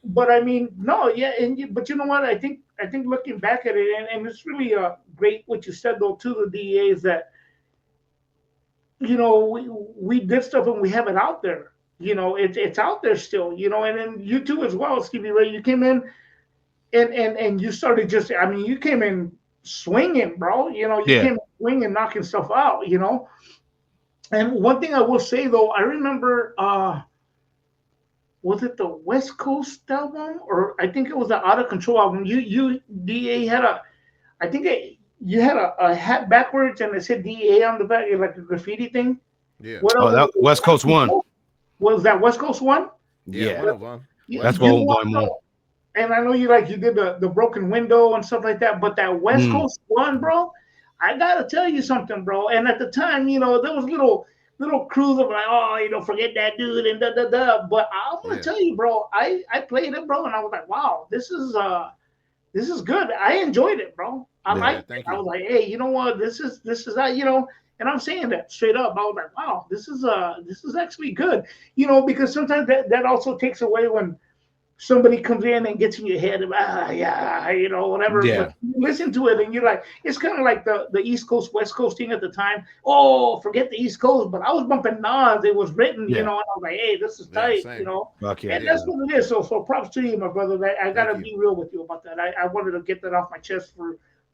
But I mean, no, yeah, but you know what? I think looking back at it, and it's really great what you said though to the DEA is that we did stuff and we have it out there. It's out there still. And then you too as well, Stevie Ray. You came in and you started just. I mean, you came in swinging, bro. You came in swinging, knocking stuff out. And one thing I will say though, I remember. Was it the West Coast album, or I think it was the Out of Control album? You DA had I think you had a hat backwards and it said DA on the back, like a graffiti thing. Yeah. That West Coast one. Was that West Coast one? Yeah, one of them. That's one. And I know you did the broken window and stuff like that, but that West Coast one, bro, I gotta tell you something, bro. And at the time, there was little crews of like, forget that dude and da. But I'm gonna tell you, bro, I played it, bro, and I was like, wow, this is good. I enjoyed it, bro. I liked it. I was like, hey, you know what? This is that, and I'm saying that straight up. I was like, wow, this is actually good, because sometimes that also takes away when somebody comes in and gets in your head about whatever. Yeah. But you listen to it and you're like, it's kind of like the East Coast West Coast thing at the time. Oh, forget the East Coast, but I was bumping Nas. It was written, and I was like, hey, this is tight, and that's what it is. So props to you, my brother. I gotta be real with you about that. I wanted to get that off my chest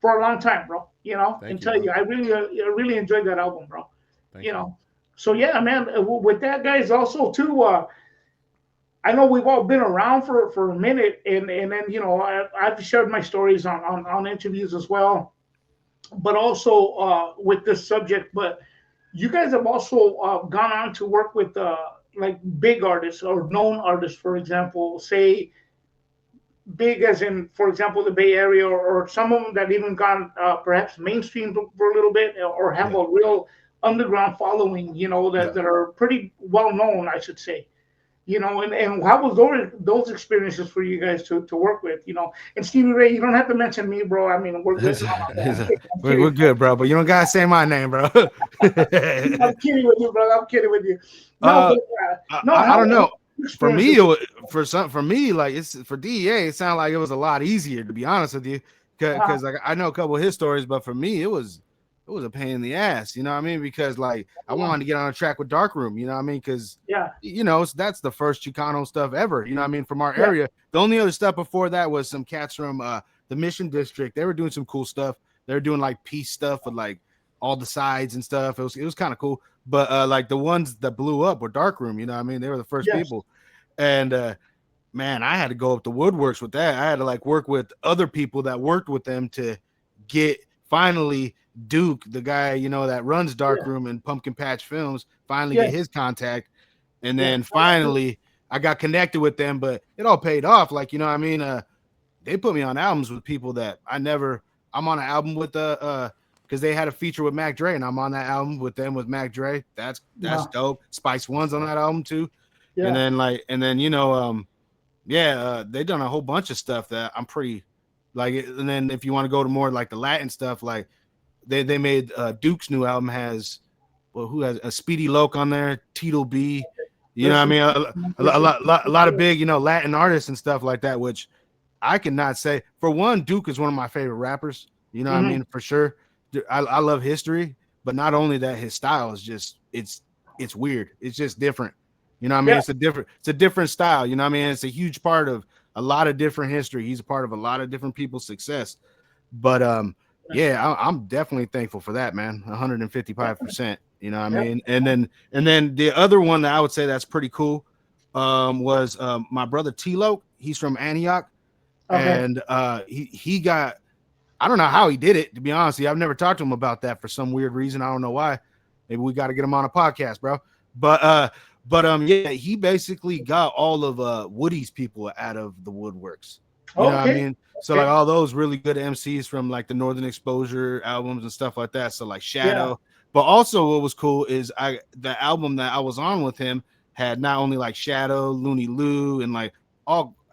for a long time, bro. Tell you, I really enjoyed that album, bro. Thank you. So yeah, man. With that, guys, also too. I know we've all been around for a minute, and then I've shared my stories on interviews as well, but also with this subject. But you guys have also gone on to work with like big artists or known artists, for example, say big as in, for example, the Bay Area, or some of them that even gone perhaps mainstream for a little bit, or have a real underground following, that are pretty well known, I should say. And how was those experiences for you guys to work with, And Stevie Ray, you don't have to mention me, bro. I mean, we're good. We're good, bro. But you don't gotta say my name, bro. I'm kidding with you, bro. I'm kidding with you. No, I don't know. For me, like it's for DEA, it sounded like it was a lot easier, to be honest with you, because like I know a couple of his stories, but for me, it was a pain in the ass, you know what I mean? Because like I wanted to get on a track with Darkroom, you know what I mean? Because that's the first Chicano stuff ever, you know what I mean, from our area. The only other stuff before that was some cats from the Mission District. They were doing some cool stuff. They were doing like peace stuff with like all the sides and stuff. It was kind of cool. But like the ones that blew up were Darkroom, you know what I mean? They were the first people. And man, I had to go up the woodworks with that. I had to like work with other people that worked with them to get finally Duke, the guy, that runs Darkroom and Pumpkin Patch Films, finally get his contact. And then finally I got connected with them, but it all paid off. Like, you know what I mean? They put me on albums with people that I'm on an album with because they had a feature with Mac Dre, and I'm on that album with them with Mac Dre. That's dope. Spice One's on that album too. Yeah. And then they done a whole bunch of stuff that I'm pretty like. And then if you want to go to more like the Latin stuff, like they made Duke's new album has who has a Speedy Loke on there, Tito B, you know what I mean? A lot of big, Latin artists and stuff like that, which I cannot say. For one, Duke is one of my favorite rappers, you know what I mean? For sure. I love History, but not only that, his style is just it's weird. It's just different. You know what I mean? It's a different style, you know what I mean? It's a huge part of a lot of different history. He's a part of a lot of different people's success. But I'm definitely thankful for that, man. 155%. You know what I mean? And then the other one that I would say that's pretty cool was my brother T-Lo. He's from Antioch. Okay. And he got, I don't know how he did it, to be honest with you. I've never talked to him about that for some weird reason. I don't know why. Maybe we got to get him on a podcast, bro. But he basically got all of Woody's people out of the woodworks. You know what I mean? So like all those really good MCs from like the Northern Exposure albums and stuff like that. So like Shadow, but also what was cool is the album that I was on with him had not only like Shadow, Looney Lou, and like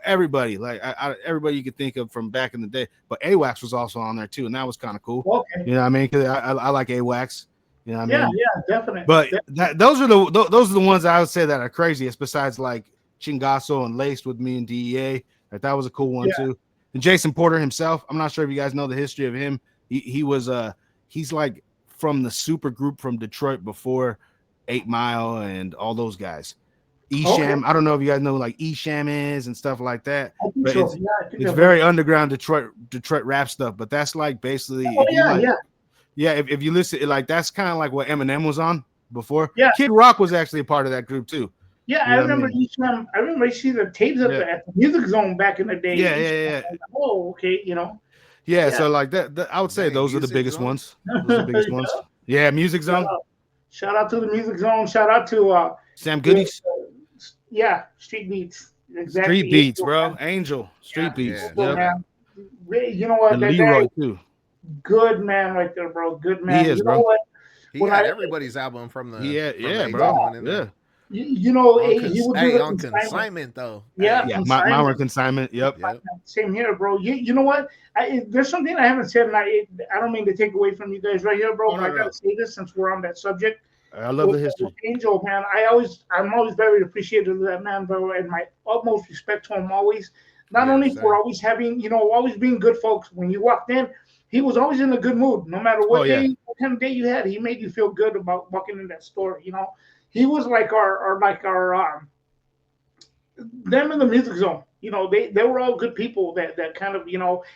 everybody, like everybody you could think of from back in the day. But AWACS was also on there too, and that was kind of cool. Okay. You know what I mean? Because I like AWACS. You know what I mean? Yeah, definitely. But those are the ones I would say that are craziest. Besides like Chingaso and Laced with me and DEA, like that was a cool one too. And Jason Porter himself, I'm not sure if you guys know the history of him. He's like from the super group from Detroit before 8 Mile and all those guys. Esham, I don't know if you guys know like Esham is and stuff like that. But it's very underground Detroit rap stuff. But that's like basically if you listen, like that's kind of like what Eminem was on before. Yeah, Kid Rock was actually a part of that group too. Yeah, I remember Esham. I remember I see the tapes at the Music Zone back in the day. Yeah. Like, oh, okay, you know. Yeah, so like that I would say those are the biggest ones. Those are the biggest ones. Yeah, Music Zone. Shout out to the Music Zone. Shout out to Sam Goodies. Street Beats. Exactly. Street Beats, bro. Angel. Street Beats. Yeah. You know what? And Leroy too. Good man right there, bro. Good man. He is, bro. Know what? He had everybody's album from the bro. Yeah. You know, he would do on consignment though. Yeah, mine were consignment. Yep. Same here, bro. You know what? There's something I haven't said, and I don't mean to take away from you guys right here, bro. But I gotta say this since we're on that subject. I love the history. Angel, man. I'm always very appreciative of that man, bro, and my utmost respect to him always. Not only for always having, always being good folks. When you walked in, he was always in a good mood. No matter what what kind of day you had, he made you feel good about walking in that store. He was like our them in the Music Zone. They were all good people that kind of,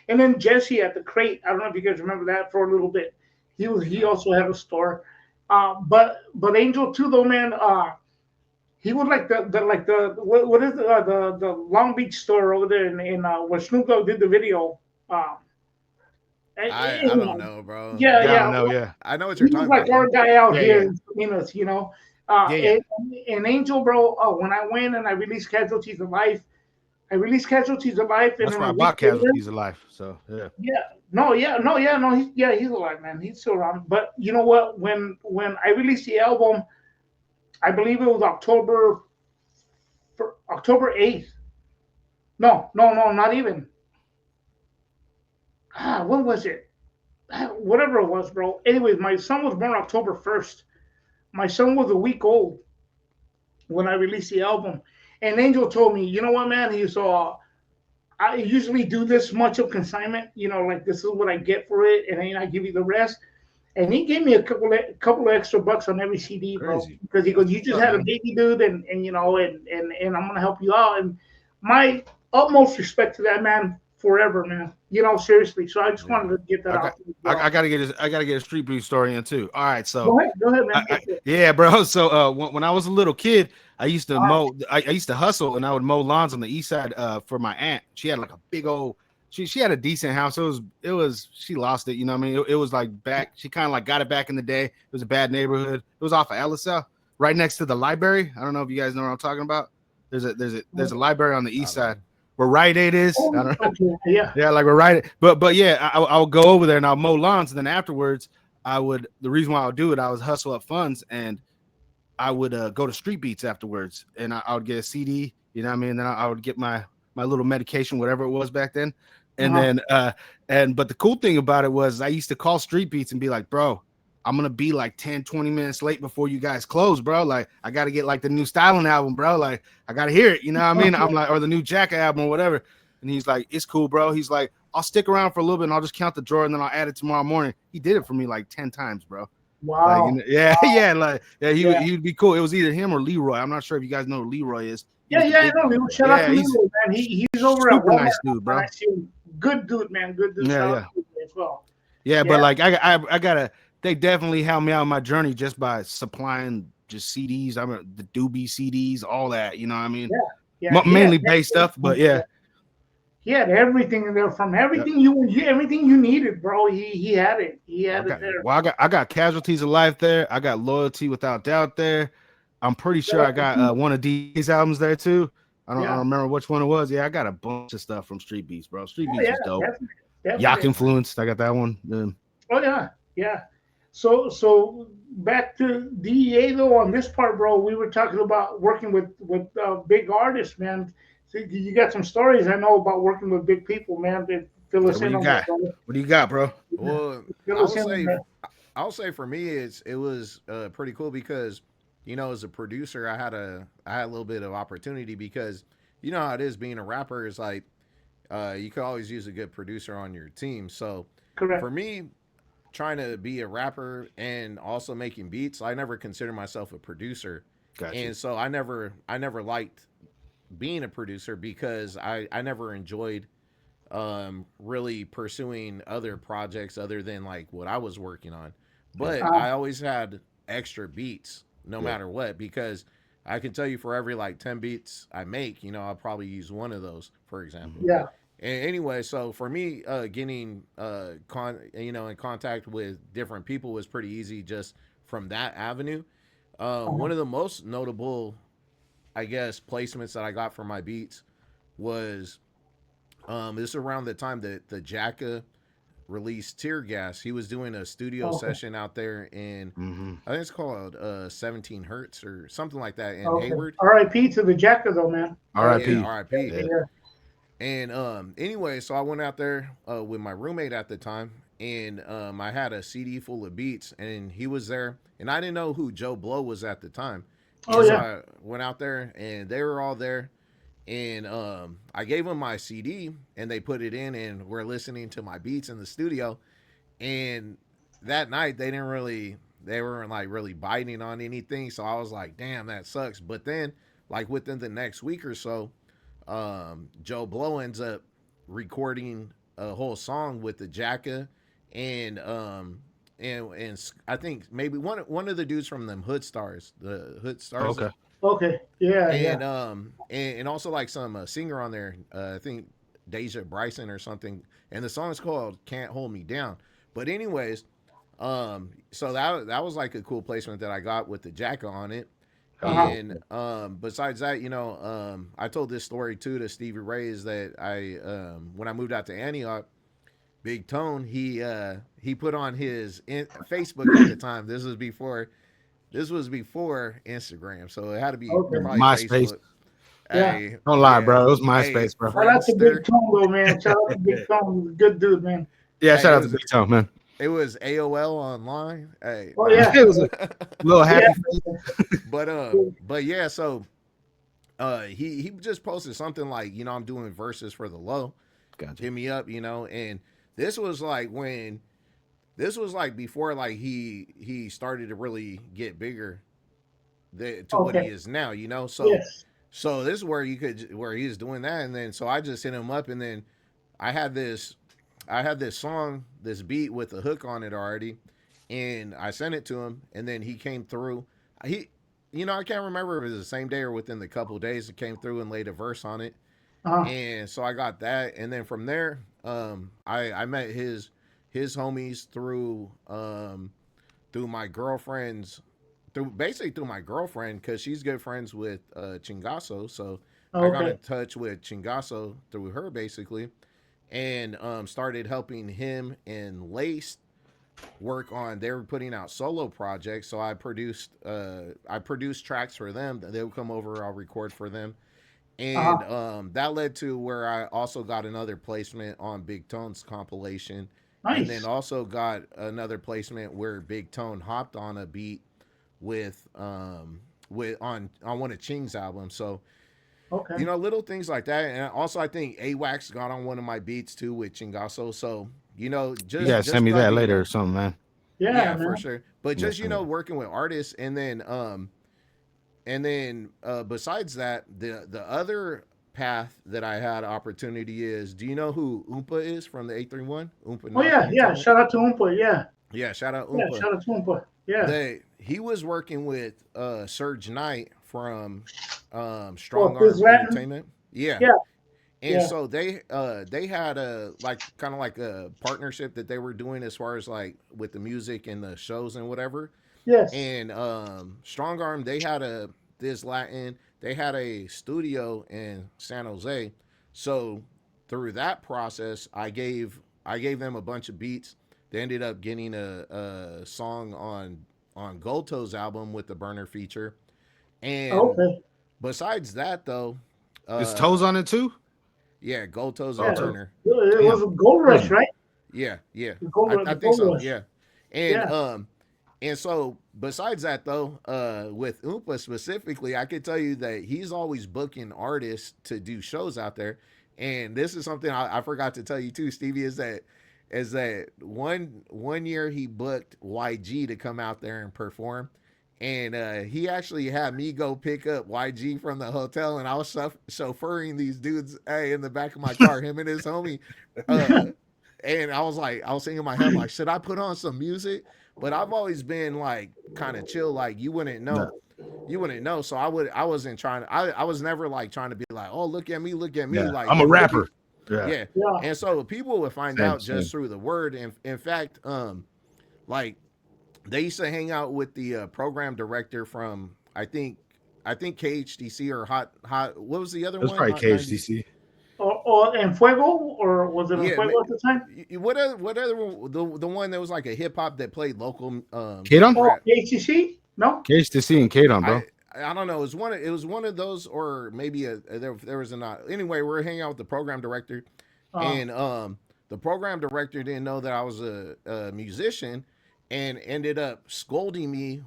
and then Jesse at the Crate. I don't know if you guys remember that for a little bit. He also had a store. But Angel too, though, man. He was like the what is the Long Beach store over there in where Snoop Dogg did the video. I don't know, bro. Yeah. I know what you're talking about. Like our guy out here in Salinas, And Angel, bro. When I went and I released Casualties of Life, and that's why I bought Casualties of Life. So he's alive, man. He's still around. But you know what? When I released the album, I believe it was October 8th. No, not even. When was it? Whatever it was, bro. Anyways, my son was born October 1st. My son was a week old when I released the album. And Angel told me, you know what, man? He saw, I usually do this much of consignment, like this is what I get for it, and then I give you the rest. And he gave me a couple of extra bucks on every CD, bro. Because he goes, you just had a baby, dude, and I'm gonna help you out. And my utmost respect to that man forever, man. Seriously. So I just wanted to get that out. I gotta get a Street Beat story in too. All right, so go ahead, man. Yeah, bro. So when I was a little kid, I used to mow. I used to hustle, and I would mow lawns on the east side for my aunt. She had like a big old. She had a decent house. It was. She lost it. You know what I mean? It was like back. She kind of like got it back in the day. It was a bad neighborhood. It was off of LSL, right next to the library. I don't know if you guys know what I'm talking about. There's a library on the east side where Rite Aid is. I don't know. Yeah, like we're Rite Aid. But yeah, I would go over there and I'll mow lawns, and then afterwards, the reason why I would do it, I would hustle up funds, and I would go to Street Beats afterwards, and I would get a CD. You know what I mean? Then I would get my little medication, whatever it was back then. And then, but the cool thing about it was I used to call Street Beats and be like, bro, I'm going to be like 10, 20 minutes late before you guys close, bro. Like, I got to get like the new Styling album, bro. Like, I got to hear it. You know what I mean? I'm like, or the new Jacka album or whatever. And he's like, it's cool, bro. He's like, I'll stick around for a little bit and I'll just count the drawer and then I'll add it tomorrow morning. He did it for me like 10 times, bro. Wow. Like, he would be cool. It was either him or Leroy. I'm not sure if you guys know who Leroy is. I know Leroy. Shout out to Leroy, man. He's over at Walmart. Nice dude, bro. Good dude, man. Good dude. Yeah. As well. Yeah, but like I gotta. They definitely helped me out on my journey just by supplying just CDs. I mean, the Doobie CDs, all that. You know what I mean? Yeah. Mainly bass stuff, but yeah. He had everything in there, from everything everything you needed, bro. He had it. He had it there. Well, I got Casualties of Life there. I got Loyalty Without Doubt there. I'm pretty sure I got one of these albums there too. I don't remember which one it was. Yeah, I got a bunch of stuff from Street Beats, bro. Street Beats was dope. Definitely. Yak influenced. I got that one. Oh yeah. So back to DEA though. On this part, bro, we were talking about working with big artists, man. So you got some stories I know about working with big people, man. Fill us in on that, brother. What do you got, bro? Well, I'll say for me, it was pretty cool because, you know, as a producer, I had a little bit of opportunity because you know how it is being a rapper is like you could always use a good producer on your team. So Correct. for me, trying to be a rapper and also making beats, I never considered myself a producer. Gotcha. And so I never liked being a producer because I never enjoyed really pursuing other projects other than like what I was working on. But I always had extra beats no matter what, because I can tell you for every like 10 beats I make, you know, I'll probably use one of those, for example. Yeah. And anyway, so for me, getting in contact with different people was pretty easy just from that avenue. One of the most notable, I guess, placements that I got for my beats was this is around the time that the Jacka released Tear Gas. He was doing a studio session out there in I think it's called 17 Hertz or something like that in Hayward. R.I.P. to the Jacka though, man. R.I.P. Yeah, R.I.P. Yeah. And anyway, so I went out there with my roommate at the time, and I had a CD full of beats, and he was there, and I didn't know who Joe Blow was at the time. So I went out there, and they were all there, and I gave them my CD, and they put it in, and we're listening to my beats in the studio. And that night, they weren't like really biting on anything, so I was like, damn, that sucks. But then, like within the next week or so, Joe Blow ends up recording a whole song with the Jacka and I think maybe one of the dudes from them Hood Stars. Okay. Yeah. And also like some singer on there, I think Deja Bryson or something, and the song's called Can't Hold Me Down. But anyways, so that was like a cool placement that I got with the Jacka on it. And besides that, you know, I told this story too to Stevie Ray, is that I when I moved out to Antioch, Big Tone, he put on his Facebook at the time. This was before Instagram, so it had to be probably MySpace. Facebook. Yeah. Hey, don't lie, bro. It was MySpace, bro. Shout out to Big Tone, though, man. Shout out to Big Tone. Good dude, man. Yeah, shout out to Big Tone, man. It was AOL online. Hey. Oh yeah. It was a little happy. But yeah, so he just posted something like, you know, I'm doing verses for the low. Gotcha. Hit me up, you know, and this was like before like he started to really get bigger to what he is now, you know. So so this is where he was doing that, and then so I just hit him up, and then I had this song, this beat with a hook on it already, and I sent it to him, and then he came through. I can't remember if it was the same day or within the couple of days, it came through and laid a verse on it. And so I got that, and then from there, I met his homies through my girlfriend's, through my girlfriend, because she's good friends with Chingaso. So I got in touch with Chingaso through her basically, and started helping him and Lace work on. They were putting out solo projects, so I produced tracks for them. They would come over, I'll record for them. And that led to where I also got another placement on Big Tone's compilation. Nice. And then also got another placement where Big Tone hopped on a beat with on one of Ching's albums. So you know, little things like that. And also I think AWACS got on one of my beats too with Chingaso. So, you know, just send me that later or something, man. Yeah, for sure. But just, you know, working with artists, and then besides that, the other path that I had opportunity is, do you know who Oompa is from the 831? Oompa. Oh yeah. Shout out to Oompa. Yeah, shout out Oompa. Yeah, shout out to Oompa. Yeah. He was working with Surge Knight from Strong Arm Entertainment. Yeah. And so they had a kind of like a partnership that they were doing as far as like with the music and the shows and whatever. Yes. And Strong Arm, they had this Latin. They had a studio in San Jose, so through that process, I gave them a bunch of beats. They ended up getting a song on Goto's album with the Burner feature, and besides that, though, is Toes on it too? Yeah, Goto's on Burner. It was a Gold Rush, right? Yeah. I think so. Yeah, and so besides that, though, with Oompa specifically, I could tell you that he's always booking artists to do shows out there. And this is something I forgot to tell you too, Stevie, is that one year he booked YG to come out there and perform. And he actually had me go pick up YG from the hotel, and I was chauffeuring these dudes in the back of my car, him and his homie. And I was thinking in my head, like, should I put on some music? But I've always been like kind of chill, like you wouldn't know. You wouldn't know. So I wasn't trying to, I was never like trying to be like, oh, look at me. Yeah. Like I'm a rapper. Yeah. And so people would find out just through the word. And in fact, like they used to hang out with the program director from, I think KHDC or Hot. What was the other one? It was probably KHDC. Or En Fuego, or was it En Fuego at the time? What other the one that was like a hip hop that played local K-Don? KHDC? No? KHDC and K-Don, bro. I don't know. It was one of those, or maybe there was a not. Anyway, we're hanging out with the program director, and the program director didn't know that I was a musician, and ended up scolding me,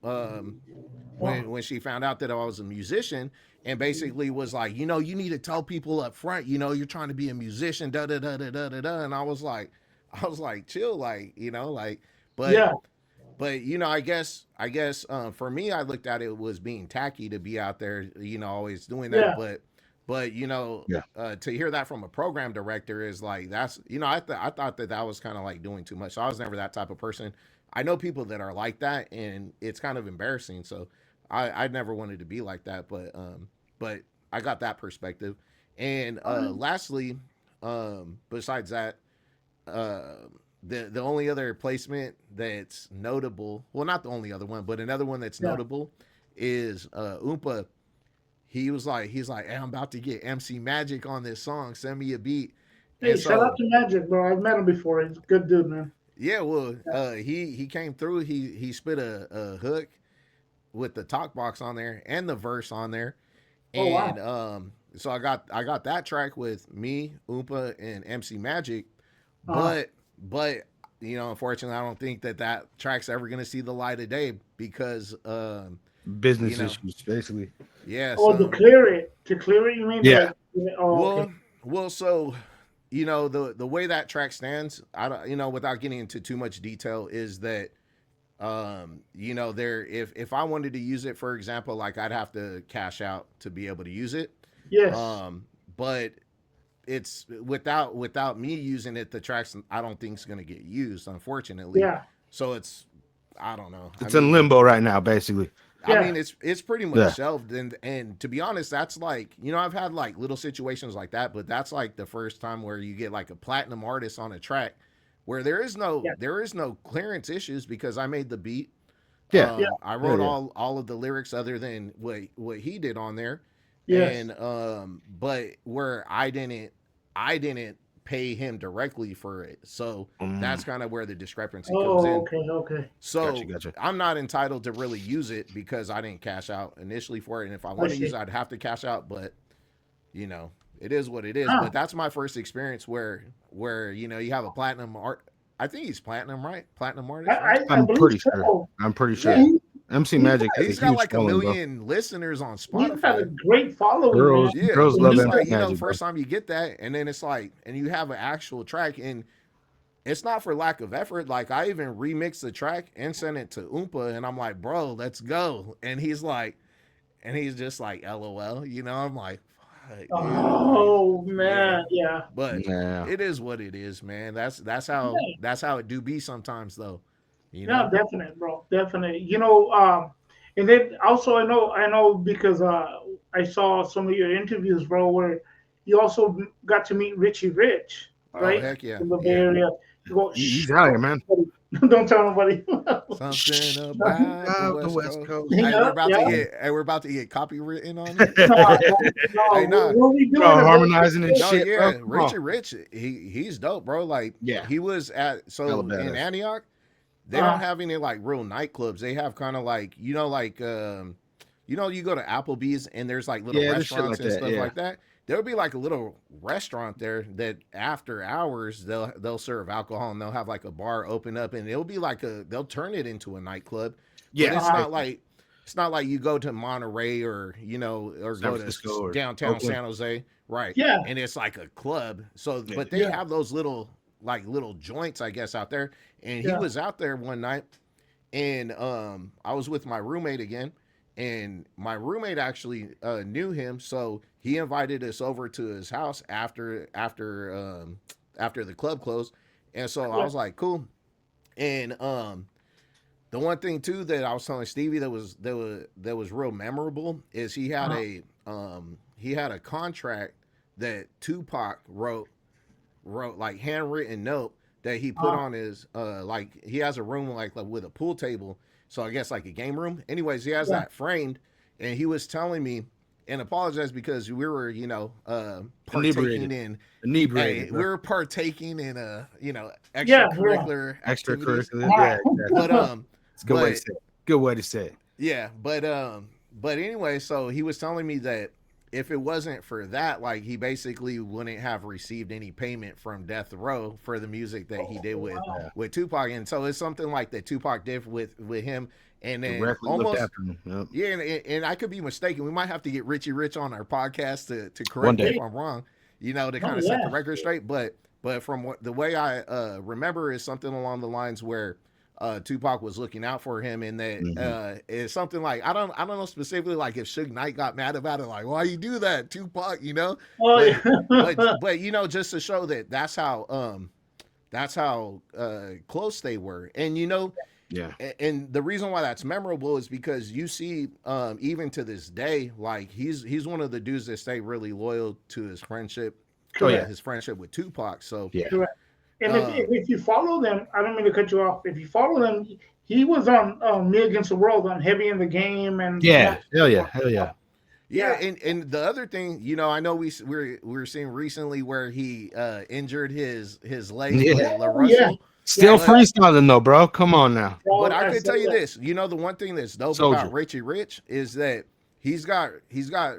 when she found out that I was a musician. And basically was like, you need to tell people up front, you're trying to be a musician, da da da da da da da. And I was like, chill, but I guess for me, I looked at it was being tacky to be out there, always doing that. To hear that from a program director is like, that's, I thought that was kind of like doing too much. So I was never that type of person. I know people that are like that, and it's kind of embarrassing. So I never wanted to be like that, but I got that perspective. And lastly, besides that, the only other placement that's notable, well, not the only other one, but another one that's notable is Oompa. He's like, hey, I'm about to get MC Magic on this song. Send me a beat. Hey, shout out to Magic, bro. I've met him before. He's a good dude, man. Yeah, well, he came through. He spit a hook with the talk box on there and the verse on there. And so I got that track with me, Oompa, and MC Magic. But unfortunately, I don't think that track's ever gonna see the light of day because business issues, basically. Yeah. Oh, to clear it, you mean? Yeah. Well, so the way that track stands, I don't, without getting into too much detail, is that there, if I wanted to use it, for example, like I'd have to cash out to be able to use it. Yes. But it's without me using it, the tracks I don't think is going to get used, unfortunately. Yeah. So I don't know. It's in limbo right now, basically. I mean, it's pretty much shelved, and to be honest, that's like, I've had like little situations like that, but that's like the first time where you get like a platinum artist on a track where there is no clearance issues because I made the beat. I wrote all of the lyrics other than what he did on there. Yes. And but where I didn't pay him directly for it. So that's kind of where the discrepancy comes in. Okay. So gotcha. I'm not entitled to really use it because I didn't cash out initially for it. And if I want to use it, I'd have to cash out, but it is what it is. But that's my first experience where you have a platinum art. I think he's platinum, right? Platinum artist. Right? I'm pretty sure. Yeah. MC Magic. He's got like 1 million listeners on Spotify. He's got a great following. Girls love MC like, Magic. First time you get that, and then it's like, and you have an actual track, and it's not for lack of effort. Like I even remixed the track and sent it to Oompa, and I'm like, bro, let's go. And he's just like, LOL. I'm like, oh man, yeah. But it is what it is, man. That's how it do be sometimes, though. Yeah, definitely, bro, definitely. And then also I know because I saw some of your interviews, bro, where you also got to meet Richie Rich, right? Oh, heck yeah. In the Bay Area. He's out here, man. Don't tell nobody. Something about the West Coast. Hey, we're about to get copywritten on it. Hey, what we doing? Harmonizing and shit. Yeah, Richie Rich, he's dope, bro. Like, he was at in Antioch. They don't have any like real nightclubs. They have kind of like you go to Applebee's and there's like little restaurants and stuff like that. There'll be like a little restaurant there that after hours they'll serve alcohol and they'll have like a bar open up and it'll be like they'll turn it into a nightclub. Yeah, but it's not like you go to Monterey or go to downtown San Jose, right? Yeah, and it's like a club. So, but they have those little joints, I guess, out there. And he was out there one night, and I was with my roommate again. And my roommate actually knew him, so he invited us over to his house after the club closed. And so I was like, cool. And the one thing too that I was telling Stevie that was real memorable is he had a contract that Tupac wrote like handwritten note that he put on his like he has a room like with a pool table. So I guess like a game room. Anyways, he has that framed, and he was telling me, and apologize because we were, partaking in inebriated. We were partaking in extracurricular activities. Yeah, but it's a good way to say it. Good way to say it. Yeah, but anyway, so he was telling me that if it wasn't for that, like he basically wouldn't have received any payment from Death Row for the music that he did with Tupac. And so it's something like that Tupac did with him. And then almost after him. Yep. And I could be mistaken. We might have to get Richie Rich on our podcast to correct me if I'm wrong, to kind of set the record straight. But from the way I remember is something along the lines where Tupac was looking out for him, and that it's something like I don't know specifically like if Suge Knight got mad about it, like why you do that, Tupac, but just to show that that's how close they were, and and the reason why that's memorable is because you see even to this day, like he's one of the dudes that stay really loyal to his friendship, his friendship with Tupac. So correct. And if you follow them, I don't mean to cut you off. If you follow them, he was on Me Against the World on Heavy in the Game, and hell yeah. And the other thing, I know we were seeing recently where he injured his leg with La Russell. Still freestyling though, bro. Come on now. But I can tell you this, the one thing that's dope about Richie Rich is that he's got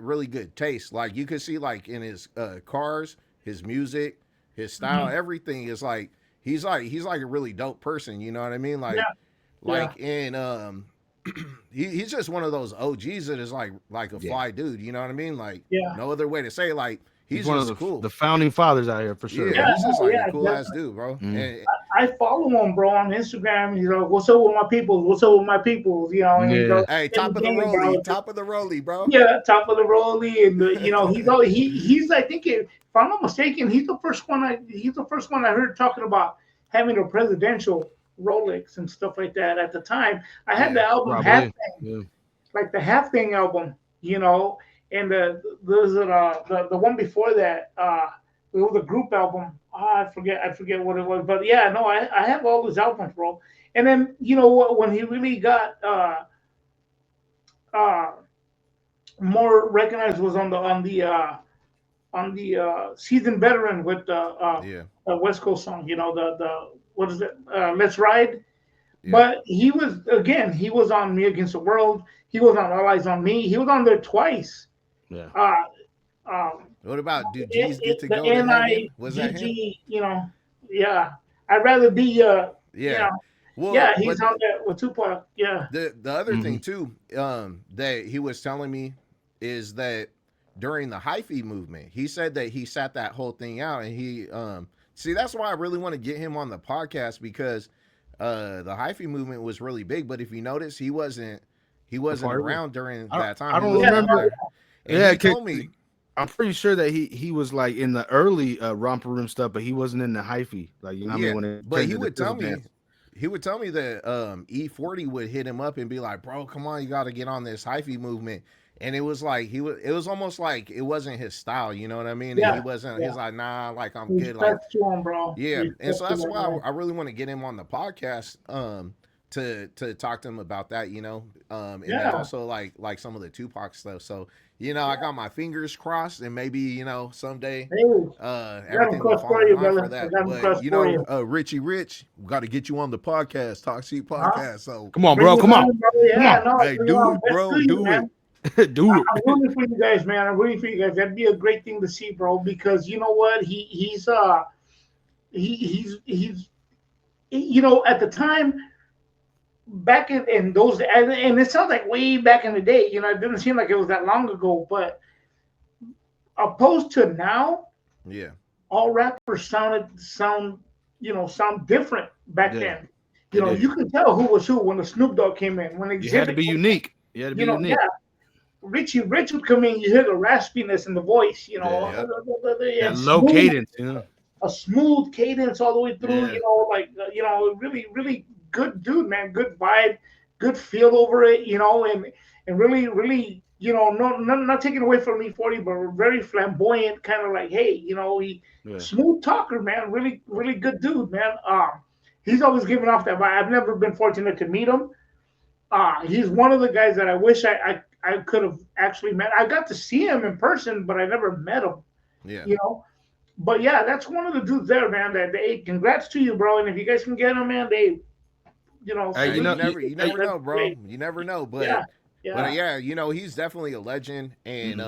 really good taste. Like you could see like in his cars, his music, his style, everything is like he's like a really dope person. You know what I mean? And he's just one of those OGs that is like a fly dude. You know what I mean? Like no other way to say it. Like he's one of the founding fathers out here for sure. Yeah, he's just like a cool ass dude, bro. And I follow him, bro, on Instagram. He's like, "What's up with my people? What's up with my people?" And he goes, "Hey, top of the rollie, bro." Yeah, top of the rollie, and he's I think if I'm not mistaken, he's the first one I heard talking about having a presidential Rolex and stuff like that. At the time, I had the album Half Thing, like the Half Thing album, and the one before that, it was a group album. I forget what it was, but I have all his albums, bro. And then when he really got more recognized was on the seasoned veteran with the West Coast song, the what is it? Let's Ride. Yeah. But he was on Me Against the World. He was on All Eyes on Me. He was on there twice. Yeah. What about Do G's Get to Go to Heaven? Was that him? I'd rather be he's on there with Tupac. Yeah. The other thing too, that he was telling me is that during the hyphy movement, he said that he sat that whole thing out, and he that's why I really want to get him on the podcast, because the hyphy movement was really big, but if you notice, he wasn't around during that time. I don't remember. He told me. I'm pretty sure that he was like in the early romper room stuff, but he wasn't in the hyphy. Like, when but he would tell me. he would tell me that E40 would hit him up and be like, "Bro, come on, you got to get on this hyphy movement." And it was like it was almost like it wasn't his style, you know what I mean? Yeah, And he wasn't. yeah. He's like, "Nah, like I'm good." Respect Like, to him, bro. yeah. And Respect so to that's him, why man. I really want to get him on the podcast, to talk to him about that, you know, and then Yeah. also like some of the Tupac stuff. So, you know, I got my fingers crossed, and maybe, you know, someday Hey, everything will fall for in you, line brother. for that. I got him But crushed you for know, you. Richie Rich, we got to get you on the podcast, Talkz Huh? podcast. So Come on, Bring bro. it Come on. on, bro. Come Yeah, on. no, hey, bring it do on. it, Best bro, to you, do man. it. Do it. I'm rooting for you guys, man. I'm rooting for you guys. That'd be a great thing to see, bro. Because you know what? He's you know, at the time, back in those, and it sounds like way back in the day. You know, it didn't seem like it was that long ago. But opposed to now, Yeah, all rappers sound different back Yeah, then. You they know, did. you can tell who was who when the Snoop Dogg came in, when You had to Exhibit, be unique. You had to be you know, yeah, unique. Richie Rich would come in, you hear the raspiness in the voice, you know, yeah, That and low smooth, cadence, you know. a smooth cadence all the way through, Yeah. you know, like you know, really, really good dude, man, good vibe, good feel over it, you know, and really, really, you know, not taking away from E40, but very flamboyant, kind of like, hey, you know, he Yeah. smooth talker, man, really, really good dude, man. He's always given off that vibe. I've never been fortunate to meet him. He's one of the guys that I wish I could have actually met. I got to see him in person, but I never met him, yeah. you know. But yeah, that's one of the dudes there, man. That they congrats to you, bro. And if you guys can get him, man, they, you know, Hey, Hey, you know, you never know, bro. You never know, yeah, but yeah, yeah, you know, he's definitely a legend, and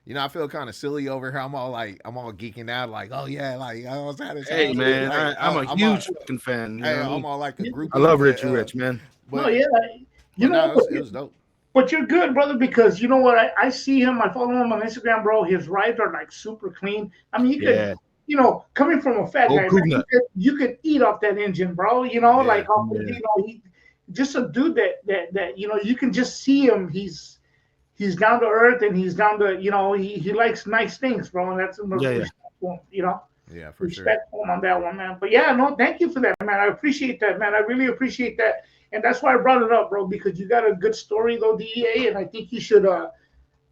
you know, I feel kind of silly over here. I'm all geeking out, like, oh yeah, like I was at his hey house. man, Like, I'm a I'm all, huge fucking fan. You know hey, what I I'm mean? all like a I groupie, love Richie Rich, man. no, but yeah, you know, no, it was dope. but you're good, brother, because you know what? I see him. I follow him on Instagram, bro. His rides are like super clean. I mean, you could, Yeah. you know, coming from a fat Go guy, man, Cougar. you could eat off that engine, bro. You know, Yeah, like, Yeah. you know, he just a dude that you know, you can just see him. He's down to earth and he's down to, you know, he likes nice things, bro, and that's Yeah, yeah. respectful, you know. yeah, for sure. Respectful on that one, man. But yeah, no, thank you for that, man. I appreciate that, man. I really appreciate that, and that's why I brought it up, bro, because you got a good story though, DEA, and I think you should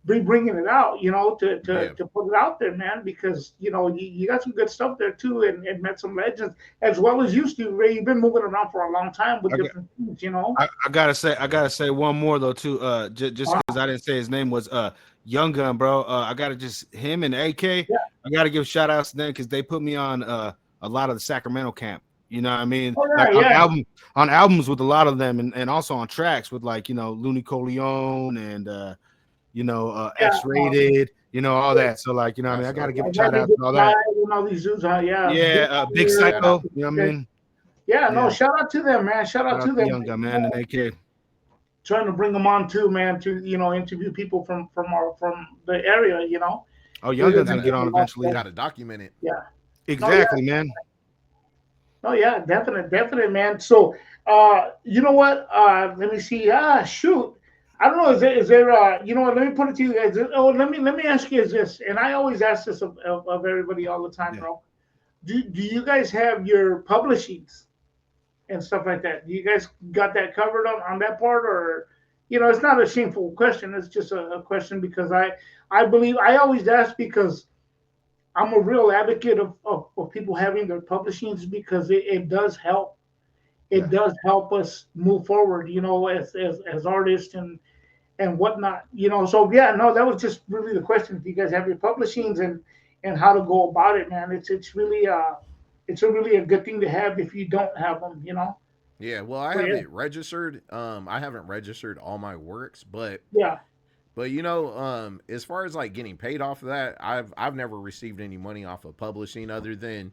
be bringing it out, you know, Yeah, to put it out there, man, because you know you got some good stuff there too, and met some legends as well as used to. Ray, you've been moving around for a long time with I got, different things, you know. I gotta say one more though too. Just because I didn't say his name was Young Gun, bro. I gotta just him and AK. Yeah. I gotta give shout outs to them because they put me on a lot of the Sacramento camp. You know what I mean? Oh, Like yeah. on albums with a lot of them, and also on tracks with like, you know, Looney Coleon and you know, Yeah, X-Rated, you know, all that. So like, you know what I mean? I that's gotta dope. give a like shout that out big to all guy that. and all these dudes, yeah. Yeah, Big Shout Psycho, out. you know what I mean? Yeah, no, Yeah. shout out to them, man. Shout Shout out to out to them. Young Gun, man, and AK. Trying to bring them on too, man, to you know interview people from the area, you know. Oh, Young Gun's gonna Gotta get on eventually. gotta document it. Yeah. Exactly, man. Oh yeah, definite, man. So, you know what? Let me see. Shoot, I don't know. Is there? You know what? Let me put it to you guys. Oh, let me ask you this, and I always ask this of everybody all the time, Yeah. bro. Do you guys have your publishings and stuff like that? Do you guys got that covered on that part, or you know, it's not a shameful question. It's just a question because I believe I always ask because I'm a real advocate of people having their publishings because it does help. Yeah. It does help us move forward, you know, as artists and whatnot, you know. So yeah, no, that was just really the question. If you guys have your publishings and how to go about it, man, it's really it's a really a good thing to have if you don't have them, you know. Yeah, well, I So have yeah, it registered. I haven't registered all my works, yeah, but you know, as far as like getting paid off of that, I've never received any money off of publishing other than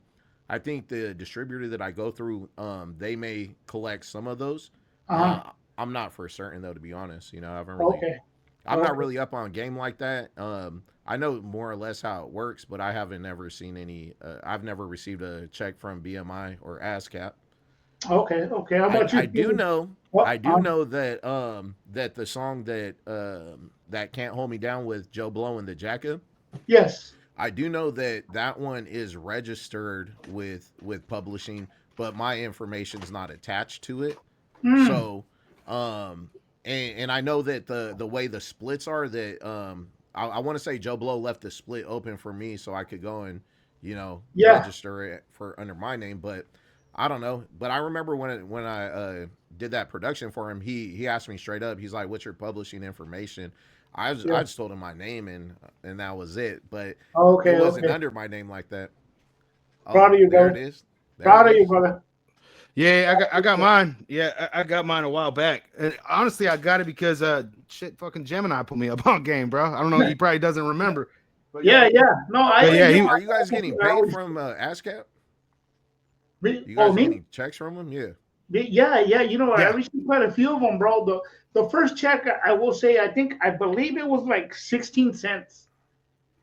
I think the distributor that I go through, they may collect some of those. uh-huh. I'm not for certain though, to be honest. You know, Okay, I'm not really up on game like that. I know more or less how it works, but I haven't never seen any. I've never received a check from BMI or ASCAP. okay. How about you, I do Steven? know. Well, I do know that that the song that that Can't Hold Me Down with Joe Blow and the Jacka. yes, I do know that that one is registered with publishing, but my information's not attached to it. Mm. So, and I know that the way the splits are that I want to say Joe Blow left the split open for me so I could go and register it for under my name, but I don't know. But I remember when I did that production for him, he asked me straight up. He's like, "What's your publishing information?" I just told him my name and that was it. But it wasn't under my name like that. Proud of you, there brother. It is. Proud of you, brother. Yeah, I got mine. Yeah, I got mine a while back. And honestly, I got it because fucking Gemini put me up on game, bro. I don't know. He probably doesn't remember. But yeah. No, are you guys getting paid from ASCAP? You guys getting checks from them? Yeah. Yeah. You know what? I received quite a few of them, bro. The first check, I will say, I believe it was like 16 cents.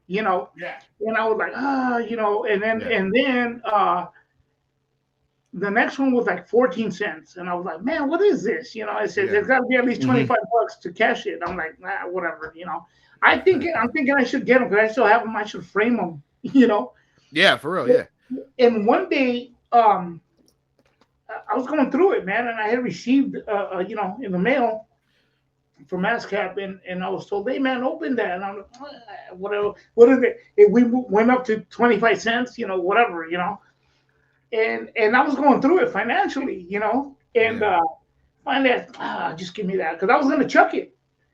You know. Yeah. And I was like, and then the next one was like 14 cents. And I was like, man, what is this? I said, there's got to be at least 25 bucks to cash it. I'm like, whatever, I'm thinking I should get them because I still have them. I should frame them, Yeah, for real, yeah. And one day, I was going through it, man, and I had received, in the mail from ASCAP, and I was told, hey, man, open that. And I'm like, whatever. What is it? We went up to 25 cents, whatever, And I was going through it financially, and finally, just give me that because I was gonna chuck it.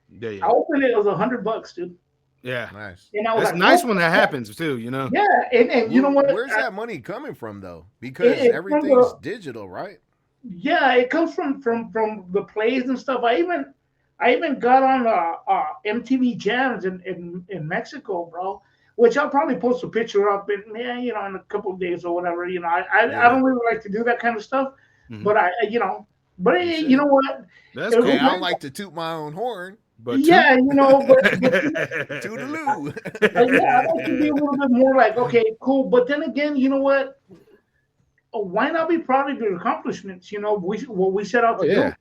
Yeah. I opened it. It was $100, dude. Yeah, nice. And I was That's nice when that happens too, Yeah, and you know what? Where's that money coming from though? Because everything's digital, right? Yeah, it comes from the plays and stuff. I even got on MTV Jams in Mexico, bro. Which I'll probably post a picture up in a couple of days or whatever. I don't really like to do that kind of stuff, but you know what? That's cool. I don't like to toot my own horn, but yeah, but toodaloo. I like to be a little bit more like, okay, cool. But then again, you know what? Why not be proud of your accomplishments? What we set out to do.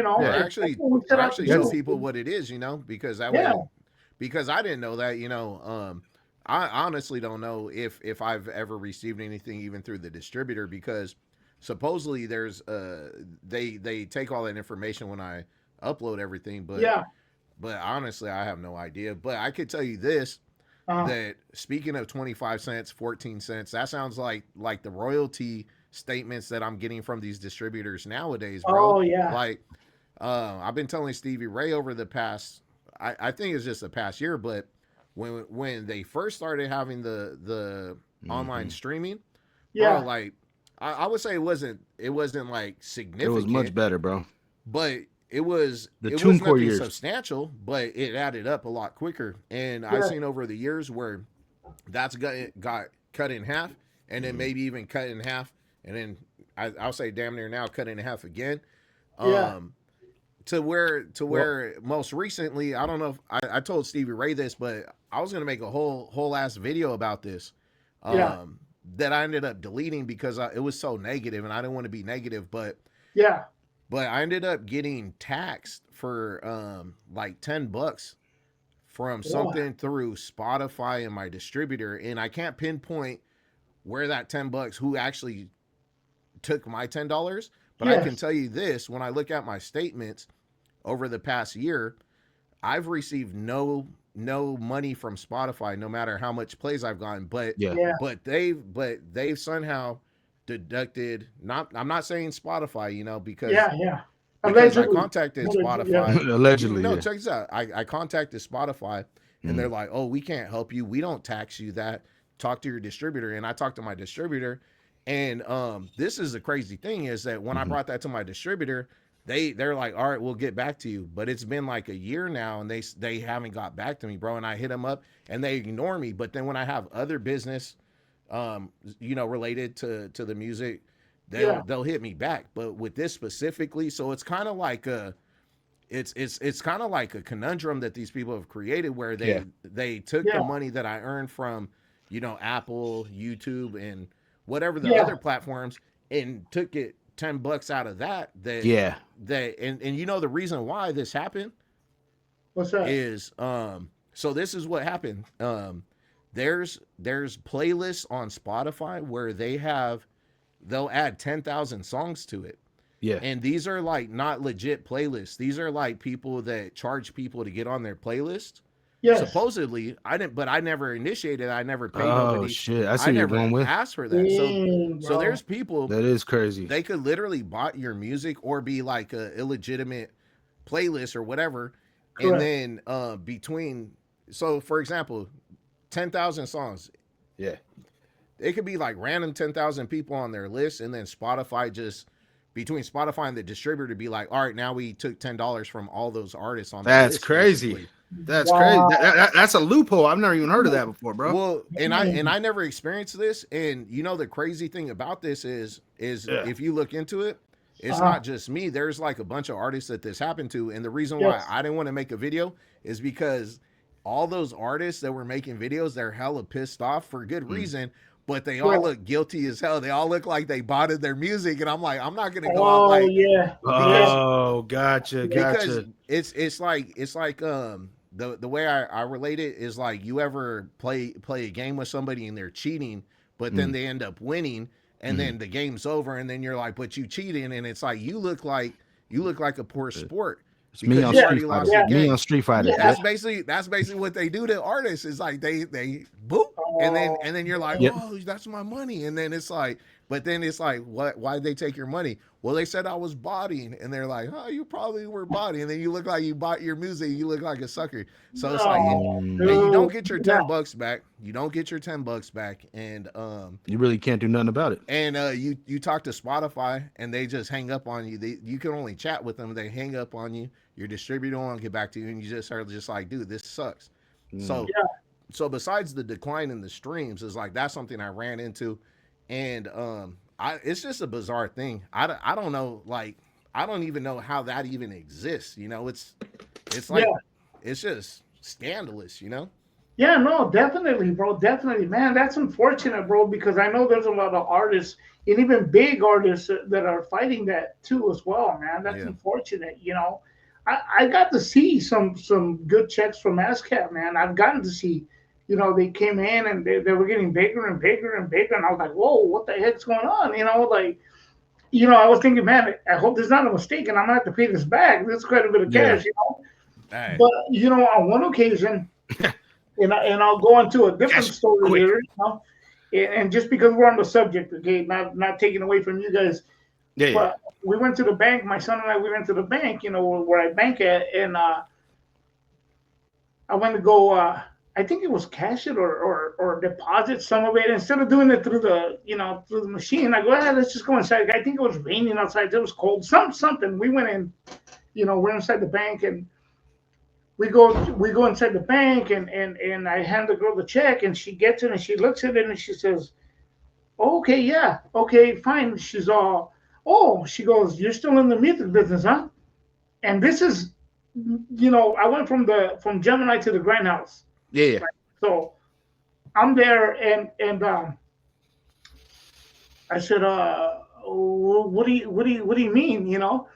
Actually show people what it is. Because that way, because I didn't know that. I honestly don't know if I've ever received anything even through the distributor because supposedly there's they take all that information when I upload everything, but honestly I have no idea. But I could tell you this that speaking of 25 cents, 14 cents, that sounds like the royalty statements that I'm getting from these distributors nowadays, bro. Oh yeah. Like I've been telling Stevie Ray over the past I think it's just the past year, but when they first started having the online streaming, bro, like I would say it wasn't like significant. It was much better, bro. But it was TuneCore years substantial, but it added up a lot quicker. And I've seen over the years where that's got cut in half, and then maybe even cut in half, and then I'll say damn near now cut in half again. To where most recently, I don't know if I told Stevie Ray this, but I was gonna make a whole ass video about this. That I ended up deleting because it was so negative, and I didn't want to be negative. But I ended up getting taxed for like $10 from something through Spotify and my distributor, and I can't pinpoint where that $10 who actually took my $10. But I can tell you this: when I look at my statements over the past year, I've received no money from Spotify, no matter how much plays I've gotten. But they've somehow deducted. I'm not saying Spotify, because because I contacted Spotify. Allegedly, no, check this out. I contacted Spotify, and they're like, "Oh, we can't help you. We don't tax you that. Talk to your distributor." And I talked to my distributor. And this is the crazy thing is that when I brought that to my distributor, they're like, all right, we'll get back to you. But it's been like a year now, and they haven't got back to me, bro. And I hit them up, and they ignore me. But then when I have other business, related to the music, they'll hit me back. But with this specifically, so it's kind of like it's kind of like a conundrum that these people have created where they took the money that I earned from, Apple, YouTube, and whatever the other platforms, and took it $10 out of that. And the reason why this happened. What's that? Is so this is what happened. There's playlists on Spotify where they have, they'll add 10,000 songs to it. Yeah. And these are like not legit playlists. These are like people that charge people to get on their playlist. Yes. Supposedly, I didn't, but I never initiated. I never paid Oh nobody. shit! I see I what you're never going with. asked for that. So Bro. there's people That is crazy. they could literally bought your music or be like a illegitimate playlist or whatever. Correct. And then between, so for example, 10,000 songs. Yeah. It could be like random 10,000 people on their list, and then Spotify just between Spotify and the distributor to be like, all right, now we took $10 from all those artists on. That's list, crazy. basically. That's crazy. That's a loophole. I've never even heard of that before, bro. Well, and I never experienced this. And you know the crazy thing about this is if you look into it, it's not just me. There's like a bunch of artists that this happened to, and the reason why I didn't want to make a video is because all those artists that were making videos, they're hella pissed off for good reason. But they all look guilty as hell. They all look like they botted their music, and I'm like, I'm not gonna go out like, Gotcha. Because it's like the way I relate it is like you ever play a game with somebody and they're cheating, but then they end up winning, and then the game's over, and then you're like, but you cheated, and it's like you look like a poor sport. It's me on Street Fighter. Me on Street Fighter. That's basically what they do to artists. Is like they boop, and then you're like, oh, that's my money, and then it's like, but then it's like, what? Why'd they take your money? Well, they said I was botting, and they're like, oh, you probably were botting, and then you look like you bought your music, you look like a sucker. So it's like, and you don't get your $10 back. You don't get your $10 back, and you really can't do nothing about it. And you talk to Spotify, and they just hang up on you. You can only chat with them. They hang up on you. Your distributor won't get back to you, and you just are just like, dude, this sucks. So besides the decline in the streams, is like that's something I ran into, and it's just a bizarre thing. I don't know, like I don't even know how that even exists. You know, it's like it's just scandalous. You know. Yeah, no, definitely, bro. Definitely, man. That's unfortunate, bro, because I know there's a lot of artists and even big artists that are fighting that too as well, man. That's unfortunate, you know. I got to see some good checks from ASCAP, man. I've gotten to see, you know, they came in and they were getting bigger and bigger and bigger, and I was like, whoa, what the heck's going on? You know, like, you know, I was thinking, man, I hope there's not a mistake, and I'm gonna have to pay this back. This is quite a bit of cash, you know. Right. But you know, on one occasion. And I'll go into a different story here, you know? And just because we're on the subject, okay, not taking away from you guys. But we went to the bank. My son and I, we went to the bank, you know, where I bank at, and I went to go. I think it was cash it or deposit some of it instead of doing it through the machine. I go, let's just go inside. I think it was raining outside. It was cold. Something. We went in, you know, we're inside the bank and. We go inside the bank and I hand the girl the check and she gets it and she looks at it and she says, oh, okay, yeah, okay, fine. She's all, she goes, you're still in the music business, huh? And this is, you know, I went from Gemini to the Grindhouse. Yeah. Right? So I'm there and I said, what do you mean, you know?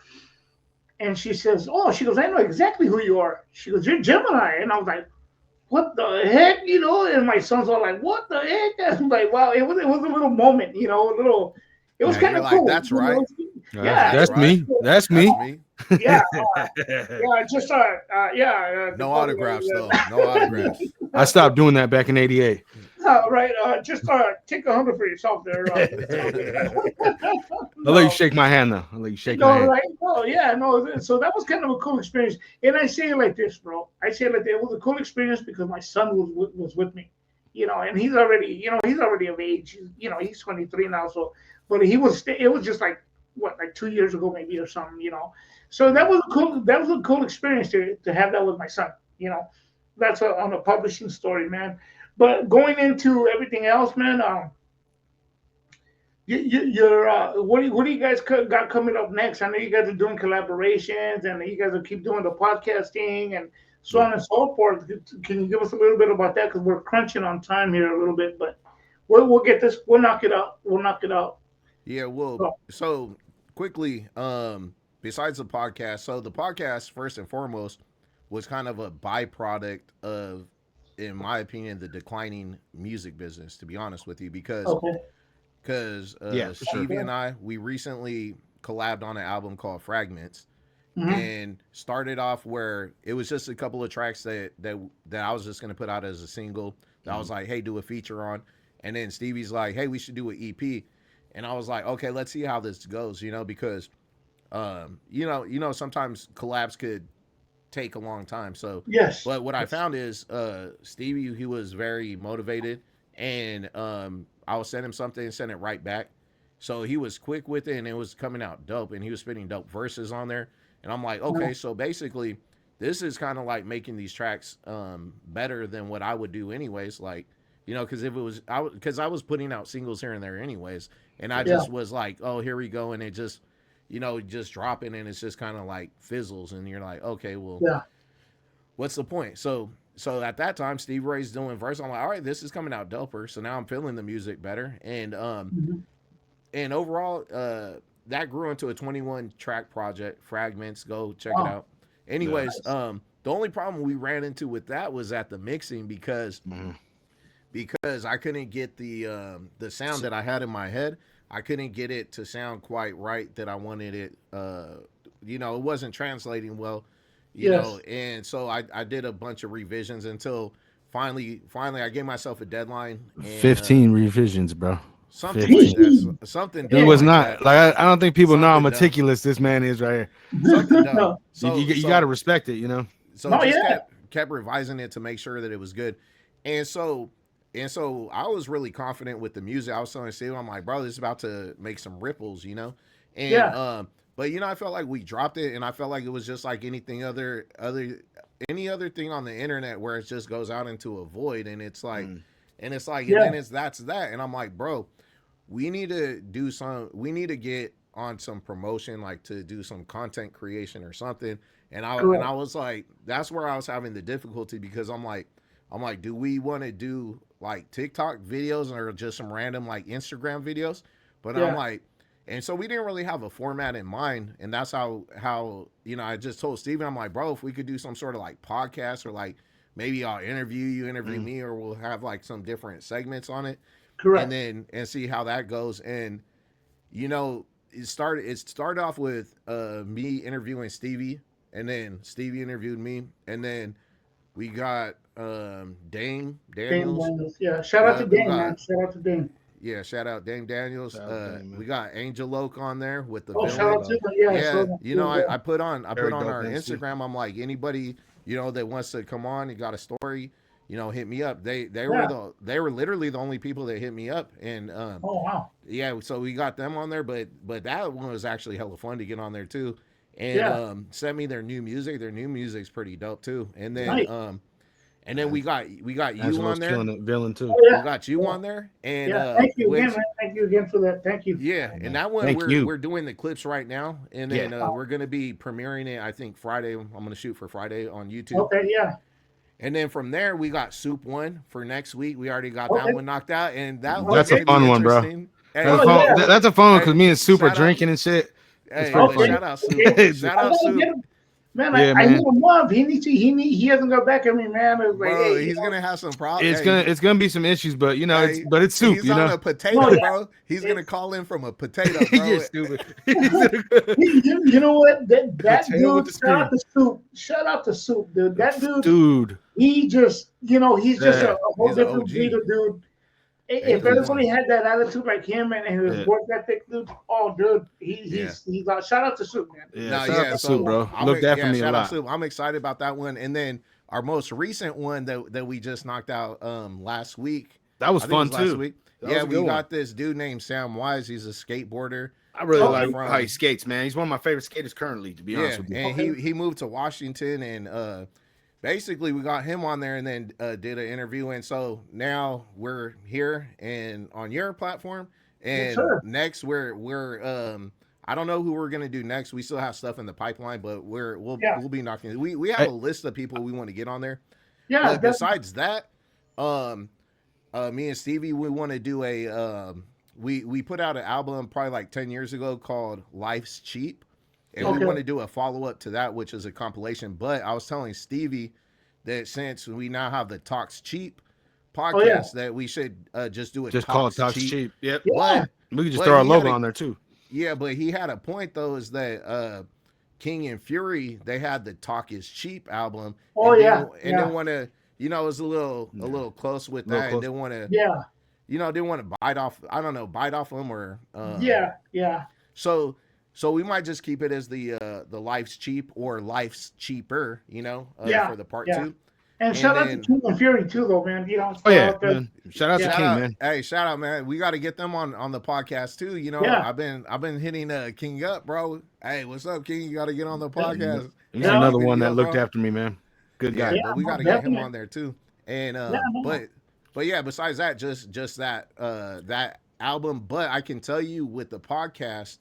And she says, she goes, I know exactly who you are. She goes, you're Gemini. And I was like, what the heck, you know? And my son's all like, what the heck? I'm like, wow, it was a little moment, you know, it was kind of cool. That's right. Yeah. That's me. That's me. Yeah. No autographs, though. No autographs. I stopped doing that back in '88. Right. Just take 100 for yourself there. I'll let you shake my hand, though. I'll let you shake my hand. Right? Oh, yeah. No. So that was kind of a cool experience. And I say it like this, bro. I say it like that. It was a cool experience because my son was with me, you know, and he's already of age. He's 23 now. So, but it was just like, like 2 years ago, maybe, or something, you know. So that was a cool experience to have that with my son, you know. That's on a publishing story, man. But going into everything else, man, what do you guys got coming up next? I know you guys are doing collaborations, and you guys will keep doing the podcasting and so on and so forth. Can you give us a little bit about that? Because we're crunching on time here a little bit, but we'll get this. We'll knock it out. Yeah, well, so quickly, besides the podcast, so the podcast first and foremost was kind of a byproduct of, in my opinion, the declining music business, to be honest with you, because because sure. Stevie and I, we recently collabed on an album called Fragments, Mm-hmm. and started off where it was just a couple of tracks that I was just gonna put out as a single. That I was like, hey, do a feature on, and then Stevie's like, hey, we should do an EP, and I was like, okay, let's see how this goes, because sometimes collabs could take a long time. So Yes. but what I found is Stevie, he was very motivated, and I would send him something and send it right back. So he was quick with it, and it was coming out dope, and he was spitting dope verses on there. And I'm like, okay, so basically this is kind of like making these tracks better than what I would do anyways. Like, because if it was, because I was putting out singles here and there anyways, and I just was like, oh, here we go, and it just, just dropping, and it's just kind of like fizzles, and you're like, okay, well, what's the point? So at that time, Steve Ray's doing verse. I'm like, all right, this is coming out doper. So now I'm feeling the music better, and and overall, that grew into a 21 track project. Fragments, go check it out. Anyways, the only problem we ran into with that was at the mixing because I couldn't get the sound that I had in my head. I couldn't get it to sound quite right that I wanted it. It wasn't translating well, you know, and so I did a bunch of revisions until finally I gave myself a deadline. And, 15 revisions, bro. Something 15. Like that. Something. It was not that. like I don't think people know how Something meticulous this man is right here. Something dumb. So you got to respect it, So kept revising it to make sure that it was good, and so I was really confident with the music. I was telling Steve, I'm like, bro, this is about to make some ripples, and but I felt like we dropped it, and I felt like it was just like anything any other thing on the internet where it just goes out into a void, and it's like. And it's like, and then that's that. And I'm like, bro, we need to get on some promotion, like to do some content creation or something. And I was like, that's where I was having the difficulty, because I'm like, do we want to do like TikTok videos or just some random like Instagram videos? But I'm like, and so we didn't really have a format in mind. And that's how I just told Steven, I'm like, bro, if we could do some sort of like podcast, or like, maybe I'll interview you, me, or we'll have like some different segments on it. Correct. And see how that goes. And it started off with me interviewing Stevie, and then Stevie interviewed me, and then we got Dame Daniels. Yeah, shout out to Dame, man. Shout out to Dame. Yeah, shout out Dame Daniels. We got Angel Oak on there with the shout out to them. I put on our Instagram. I'm like, anybody that wants to come on, you got a story, hit me up. They were literally the only people that hit me up, and oh wow, so we got them on there, but that one was actually hella fun to get on there too, and sent me their new music. Their new music's pretty dope too, and then and then we got you on there, villain too. We got you on there, and thank you again, man. Thank you again for that. Thank you. Yeah, and that one we're doing the clips right now, and then we're gonna be premiering it. I think Friday. I'm gonna shoot for Friday on YouTube. Okay, yeah. And then from there, we got Soup 1 for next week. We already got that one knocked out, and that's a fun one, bro. Hey, that's a fun one because me and Soup are drinking and shit. Hey, shout out Soup. Shout out Soup. Man, I need him up. He hasn't got back at me, man. Bro, he's gonna have some problems. It's gonna be some issues, but it's Soup. He's on a potato, bro. He's gonna call in from a potato, bro. You're stupid. You know what? That dude. Shout out to Soup, dude. That dude. He just, he's just a whole different breed of dude. If everybody had that attitude like him and his work ethic, dude, he's like, shout out to Soup, man. Shout out to Soup, bro. Looked after me a lot. I'm excited about that one. And then our most recent one that we just knocked out last week. That was fun too. We got this dude named Sam Wise. He's a skateboarder. I really like how he skates, man. He's one of my favorite skaters currently, to be honest with you. And he moved to Washington, and basically we got him on there, and then did an interview. And so now we're here and on your platform. And next we're I don't know who we're gonna do next. We still have stuff in the pipeline, but we'll be knocking. We have a list of people we want to get on there. Yeah. But besides that, me and Stevie, we want to do a we put out an album probably like 10 years ago called Life's Cheap. And we want to do a follow-up to that, which is a compilation. But I was telling Stevie that since we now have the Talkz Cheap podcast, that we should just do it. Just call it Talkz Cheap. Yep. We could just throw our logo on there too. Yeah, but he had a point though, is that King and Fury, they had the Talk Is Cheap album. Oh and didn't want to, it was a little close with that, and didn't want to, didn't want to bite off them or So we might just keep it as the Life's Cheap or Life's Cheaper, for the part 2. And shout out to King and Fury too, though, man. Man. Shout out to King, man. Hey, shout out, man. We got to get them on the podcast too. I've been hitting King up, bro. Hey, what's up, King? You got to get on the podcast. He's another one that looked after me, man. Good guy. Yeah, but we got to get him on there too. And but yeah, besides that, just that album. But I can tell you with the podcast,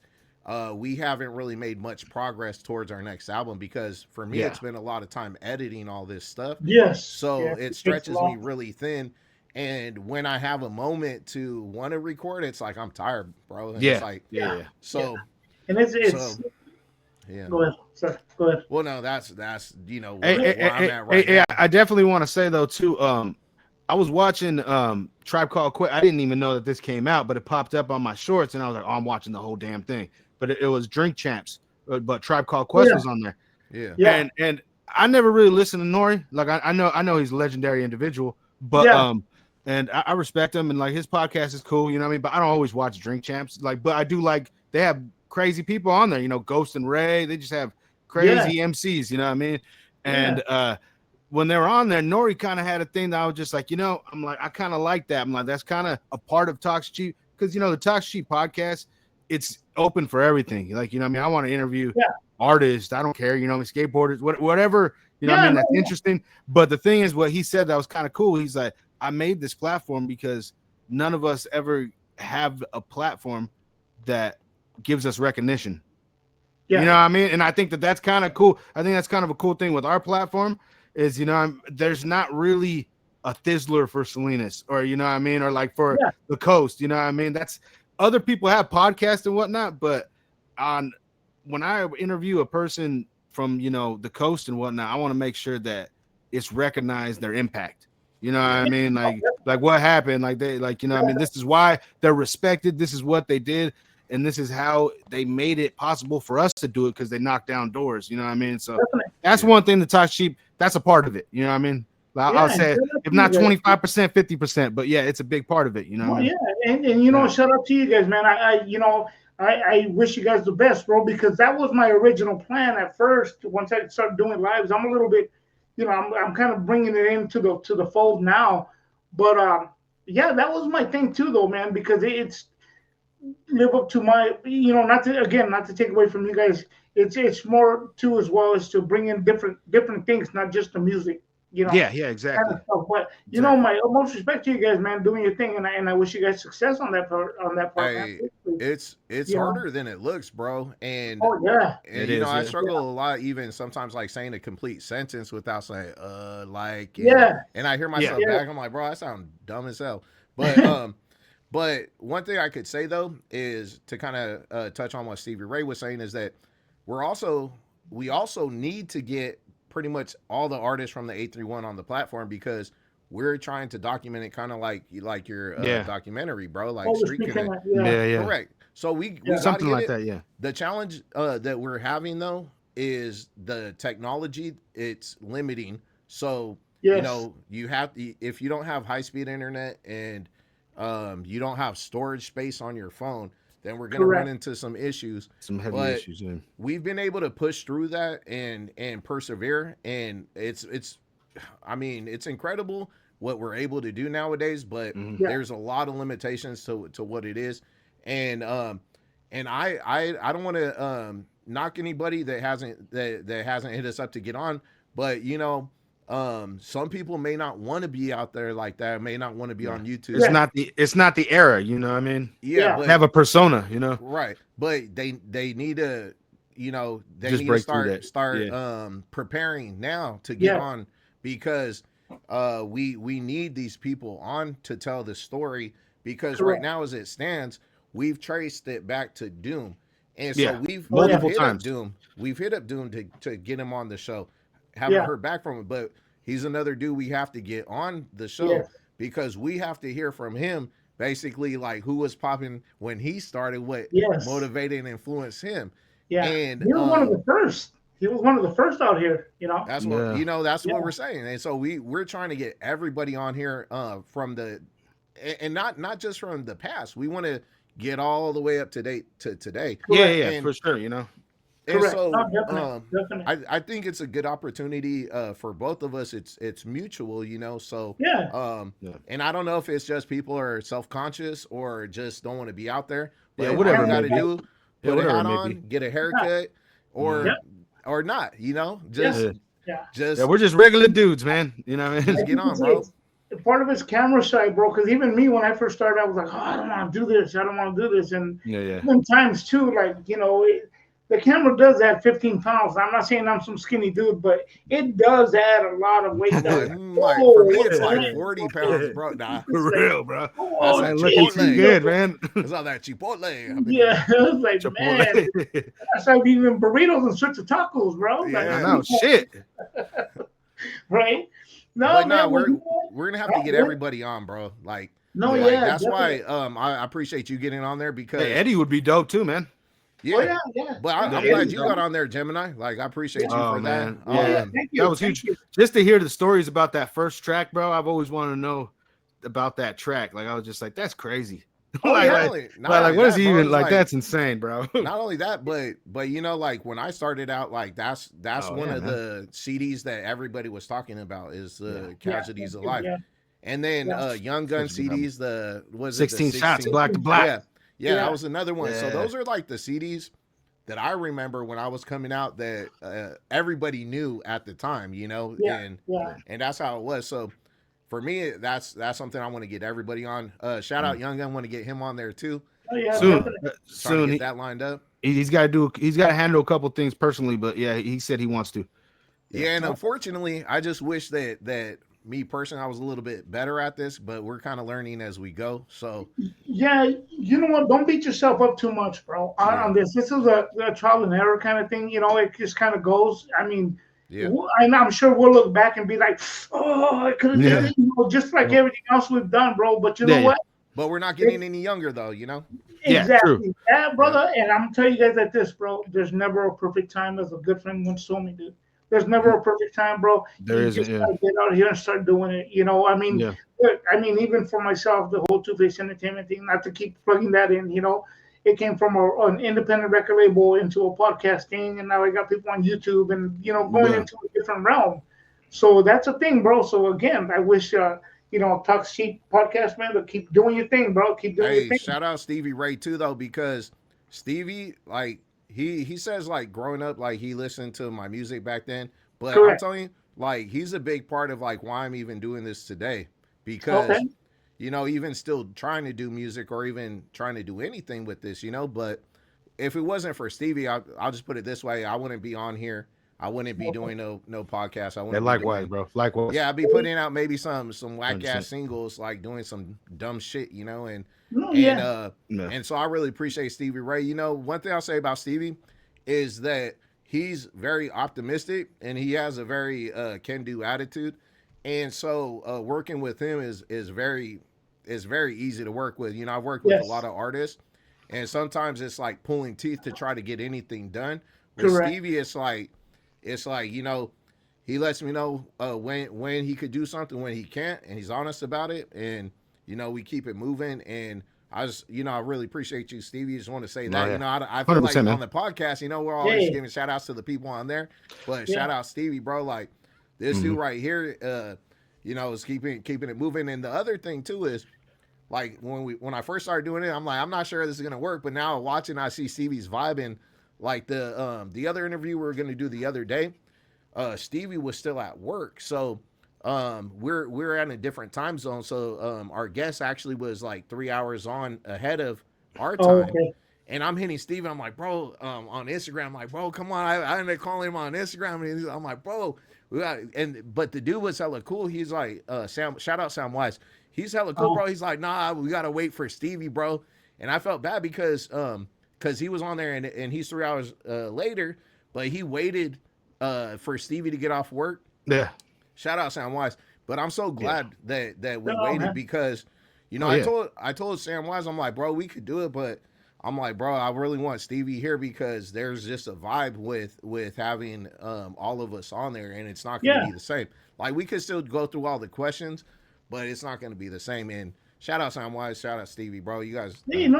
we haven't really made much progress towards our next album because for me, it's been a lot of time editing all this stuff. Yes. So it stretches me really thin. And when I have a moment to want to record, it's like, I'm tired, bro. And it's like, So, and it's Go ahead. Sorry. Go ahead. Well, no, that's where I'm at right now. I definitely want to say though too, I was watching Tribe Called Quest. I didn't even know that this came out, but it popped up on my shorts and I was like, oh, I'm watching the whole damn thing. But it was Drink Champs, but Tribe Called Quest was on there. Yeah. And I never really listened to Nori. Like I know he's a legendary individual, but and I respect him and like his podcast is cool, you know what I mean? But I don't always watch Drink Champs. But I do like they have crazy people on there, Ghost and Ray. They just have crazy MCs, you know what I mean? And when they were on there, Nori kind of had a thing that I was just like, I'm like, I kind of like that. I'm like, that's kind of a part of Talkz Cheap because the Talkz Cheap podcast, it's open for everything. Like, I mean, I want to interview artists. I don't care, skateboarders, whatever, I mean, that's interesting. But the thing is, what he said that was kind of cool. He's like, I made this platform because none of us ever have a platform that gives us recognition. You know what I mean? And I think that's kind of cool. I think that's kind of a cool thing with our platform is, there's not really a Thizzler for Salinas or, you know what I mean? Or like for the Coast, you know what I mean? That's other people have podcasts and whatnot, but when I interview a person from, the Coast and whatnot, I want to make sure that it's recognized their impact. You know what I mean? Like what happened? Like they, like, I mean, this is why they're respected. This is what they did. And this is how they made it possible for us to do it because they knocked down doors. You know what I mean? So that's one thing that Talkz Cheap, that's a part of it. You know what I mean? I'll say if not 25%, 50%, but it's a big part of it. You know what I mean? And shout out to you guys, man. I wish you guys the best, bro, because that was my original plan at first. Once I started doing lives, I'm a little bit, I'm kind of bringing it into the fold now. But that was my thing too, though, man, because it's live up to my, not to take away from you guys. It's more too as well as to bring in different things, not just the music. Exactly. Kind of stuff. But my most respect to you guys, man, doing your thing, and I wish you guys success on that part. Hey, it's harder than it looks, bro. And and I struggle a lot, even sometimes like saying a complete sentence without saying and I hear myself back. I'm like, bro, I sound dumb as hell. But but one thing I could say though is to kind of touch on what Stevie Ray was saying is that we also need to get pretty much all the artists from the 831 on the platform because we're trying to document it kind of like your documentary, bro, like Street Connect. Correct. So we something like that. The challenge that we're having though is the technology. It's limiting. So you have to, if you don't have high-speed internet and you don't have storage space on your phone, then we're going to run into some issues. Some heavy issues. We've been able to push through that and persevere. And it's incredible what we're able to do nowadays, but there's a lot of limitations to what it is. And I don't want to knock anybody that hasn't hit us up to get on, but some people may not want to be out there like that, may not want to be on YouTube. It's not the era, you know what I mean? But have a persona, Right. But they need to, they just need to start preparing now to get on because we need these people on to tell the story because right now as it stands, we've traced it back to Doom. And so we've hit up Doom. We've hit up Doom to get him on the show. Haven't heard back from him, but he's another dude we have to get on the show because we have to hear from him basically like who was popping when he started, what motivated and influenced him. Yeah, and he was one of the first. He was one of the first out here, That's what that's what we're saying. And so we're trying to get everybody on here from the and not just from the past. We want to get all the way up to date to today. Yeah, for sure, And Correct. so Definitely. I think it's a good opportunity for both of us. It's mutual, So and I don't know if it's just people are self-conscious or just don't want to be out there. But whatever you got to do, put a hat on, get a haircut, or not, just we're just regular dudes, man. You know what I mean? Just get on, bro. Part of it's camera shy, bro. Because even me, when I first started, I was like, I don't want to do this. I don't want to do this. And sometimes too, like the camera does add 15 pounds. I'm not saying I'm some skinny dude, but it does add a lot of weight. For me, it's like 40 pounds, bro. Nah. For real, bro. That's like looking too good, man. It's all that Chipotle. Yeah, I was like, man. That's like even burritos and switch to tacos, bro. Yeah, I know. Shit. Right? No, man, we're going to have to get everybody on, bro. Like, that's definitely. Why I appreciate you getting on there because Eddie would be dope too, man. Yeah, but I'm glad you got on there, Gemini. Like, I appreciate you for man. that. Yeah, that was huge. Just to hear the stories about that first track, bro. I've always wanted to know about that track. Like, I was just like, that's crazy. What is he even like? That's insane, bro. Not only that, but like when I started out, like that's one of the CDs that everybody was talking about is the Casualties of Life, and then Young Gun CDs. The 16 shots, Black to Black. Yeah, that was another one. So those are like the CDs that I remember when I was coming out that everybody knew at the time, and that's how it was. So for me, that's something I want to get everybody on. Shout out Young Gun, want to get him on there too. Soon get that lined up. He's got to handle a couple things personally, but he said he wants to. Yeah, and unfortunately, I just wish that me personally, I was a little bit better at this, but we're kind of learning as we go. So yeah, you know what? Don't beat yourself up too much, bro. On this, this is a trial and error kind of thing. It just kind of goes. I mean, and I'm sure we'll look back and be like, oh, I could have done it, just like everything else we've done, bro. But you know what? But we're not getting any younger, though. Exactly, brother. And I'm telling you guys like this, bro. There's never a perfect time, as a good friend once told me, dude. There's never a perfect time, bro. You just gotta get out here and start doing it. I mean, even for myself, the whole Two-Face Entertainment thing, not to keep plugging that in, it came from an independent record label into a podcast thing, and now I got people on YouTube and, going into a different realm. So that's a thing, bro. So again, I wish, Talkz Cheap podcast, man, but keep doing your thing, bro. Keep doing your thing. Shout out Stevie Ray too, though, because Stevie, like, he says, like, growing up, like, he listened to my music back then. But I'm telling you, like, he's a big part of, like, why I'm even doing this today. Because, even still trying to do music or even trying to do anything with this, But if it wasn't for Stevie, I'll just put it this way. I wouldn't be on here. I wouldn't be doing no podcast. I wouldn't. Likewise, bro. Likewise. Yeah, I'd be putting out maybe some whack ass singles, like doing some dumb shit, and so I really appreciate Stevie Ray. One thing I'll say about Stevie is that he's very optimistic and he has a very can-do attitude, and so working with him is very easy to work with. I've worked with a lot of artists, and sometimes it's like pulling teeth to try to get anything done. With Stevie, it's like he lets me know when he could do something, when he can't, and he's honest about it, and we keep it moving. And I just I really appreciate you, Stevie. Just want to say that. I feel like on the podcast, we're always giving shout outs to the people on there, but shout out Stevie, bro. Like this dude right here, is keeping it moving. And the other thing too is, like, when I first started doing it, I'm like, I'm not sure this is gonna work, but now watching, I see Stevie's vibing. Like the other interview we were gonna do the other day, Stevie was still at work, so we're at a different time zone. So our guest actually was like 3 hours ahead of our time. And I'm hitting Stevie. I'm like, bro, on Instagram. I'm like, bro, come on. I ended up calling him on Instagram, and I'm like, bro, but the dude was hella cool. He's like, Sam, shout out Sam Wise. He's hella cool, bro. He's like, nah, we gotta wait for Stevie, bro. And I felt bad because he was on there and he's 3 hours later, but he waited for Stevie to get off work. Yeah. Shout out Sam Wise. But I'm so glad that we waited because, You know, I told Sam Wise, I'm like, bro, we could do it, but I'm like, bro, I really want Stevie here because there's just a vibe with having all of us on there, and it's not going to be the same. Like, we could still go through all the questions, but it's not going to be the same. And shout out Sam Wise, shout out Stevie, bro. You guys, man.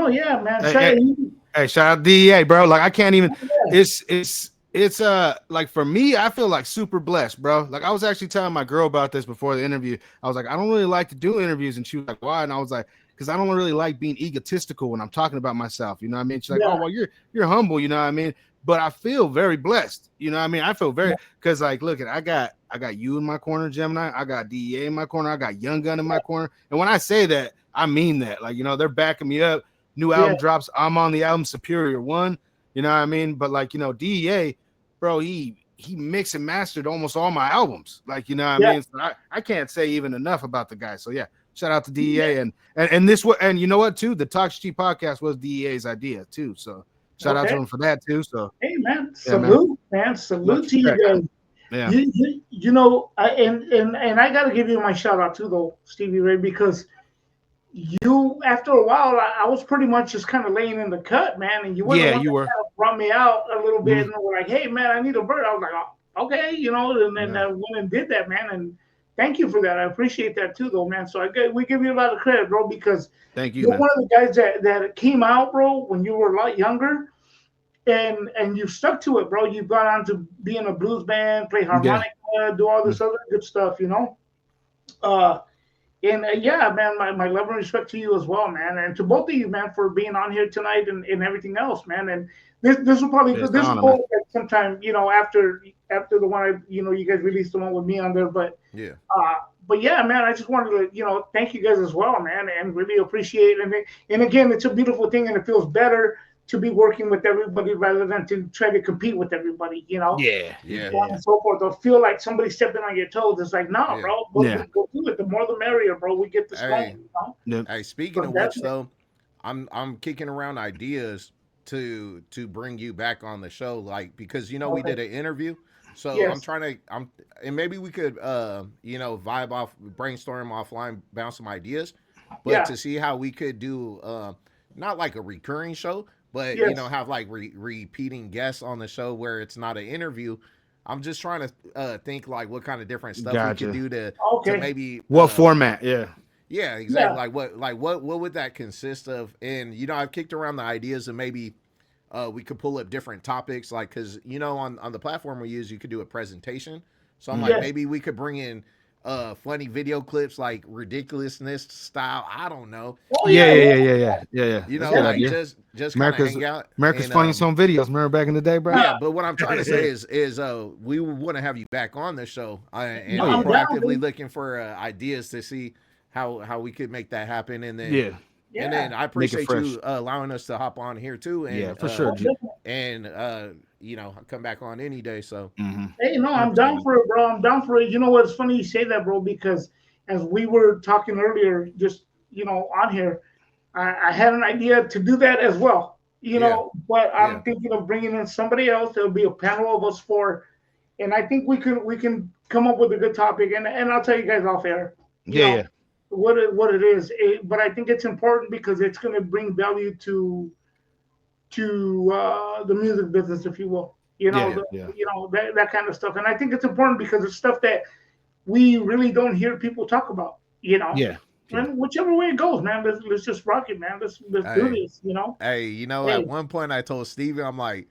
Hey, shout out DEA, bro. Like, I can't even. It's like for me, I feel like super blessed, bro. Like, I was actually telling my girl about this before the interview. I was like, I don't really like to do interviews, and she was like, why? And I was like, because I don't really like being egotistical when I'm talking about myself. You know what I mean? She's like, oh, well, you're humble, you know what I mean? But I feel very blessed. You know what I mean? I feel very because like, look, I got you in my corner, Gemini. I got DEA in my corner. I got Young Gun in my corner. And when I say that, I mean that. Like, you know, they're backing me up. New album drops. I'm on the album Superior 1. You know what I mean? But like, you know, DEA, bro, he mixed and mastered almost all my albums. Like, you know what I mean? So I can't say even enough about the guy. So yeah. Shout out to DEA and this and you know what too? The Talkz podcast was DEA's idea too. So shout out to him for that too. So hey man, salute, man. Salute to you guys. Yeah. You know, and I gotta give you my shout out too though, Stevie Ray, because you after a while I was pretty much just kind of laying in the cut, man. And you were the one that kind of brought me out a little bit and were like, hey man, I need a bird. I was like, oh, okay, you know, and then I went and did that, man. And thank you for that. I appreciate that too, though, man. So we give you a lot of credit, bro, because you're one of the guys that came out, bro, when you were a lot younger, and you stuck to it, bro. You've gone on to be in a blues band, play harmonica, do all this other good stuff, you know. Yeah, man, my love and respect to you as well, man, and to both of you, man, for being on here tonight and everything else, man. And this will probably this will go sometime, you know, after the one you guys released the one with me on there, but yeah, man, I just wanted to, you know, thank you guys as well, man, and really appreciate it. And again, it's a beautiful thing, and it feels better to be working with everybody rather than to try to compete with everybody, you know? And so forth. Or feel like somebody's stepping on your toes. It's like, no, bro, go do it. The more the merrier, bro. We get this going, you know? Hey, speaking of which, though, I'm kicking around ideas to bring you back on the show, like, because, you know, we did an interview. So and maybe we could, you know, vibe off, brainstorm offline, bounce some ideas, but to see how we could do, not like a recurring show, but you know, have like repeating guests on the show where it's not an interview. I'm just trying to think like what kind of different stuff we could do to maybe what format, yeah, exactly. Like what would that consist of? And you know, I've kicked around the ideas of maybe we could pull up different topics, like because you know on the platform we use, you could do a presentation. So I'm like, maybe we could bring in funny video clips, like ridiculousness style. I don't know. Yeah. You know, like just kind of hang out. America's Funniest Home Videos. Remember back in the day, bro? Yeah, but what I'm trying to say is we want to have you back on the show, and I'm proactively looking for ideas to see how we could make that happen, and then and then I appreciate you allowing us to hop on here too, and for sure, and you know, come back on any day. So hey, no, I'm down for it, bro. I'm down for it. You know what? It's funny you say that, bro, because as we were talking earlier, just you know, on here, I had an idea to do that as well. You know, but I'm thinking of bringing in somebody else. There'll be a panel of us four, and I think we can come up with a good topic. And I'll tell you guys off air. You know, what it is. But I think it's important because it's going to bring value to the music business, if you will. You know, you know that kind of stuff. And I think it's important because it's stuff that we really don't hear people talk about. You know. And whichever way it goes, man, let's just rock it, man. Let's do this, you know. Hey, you know, at one point I told Steven, I'm like,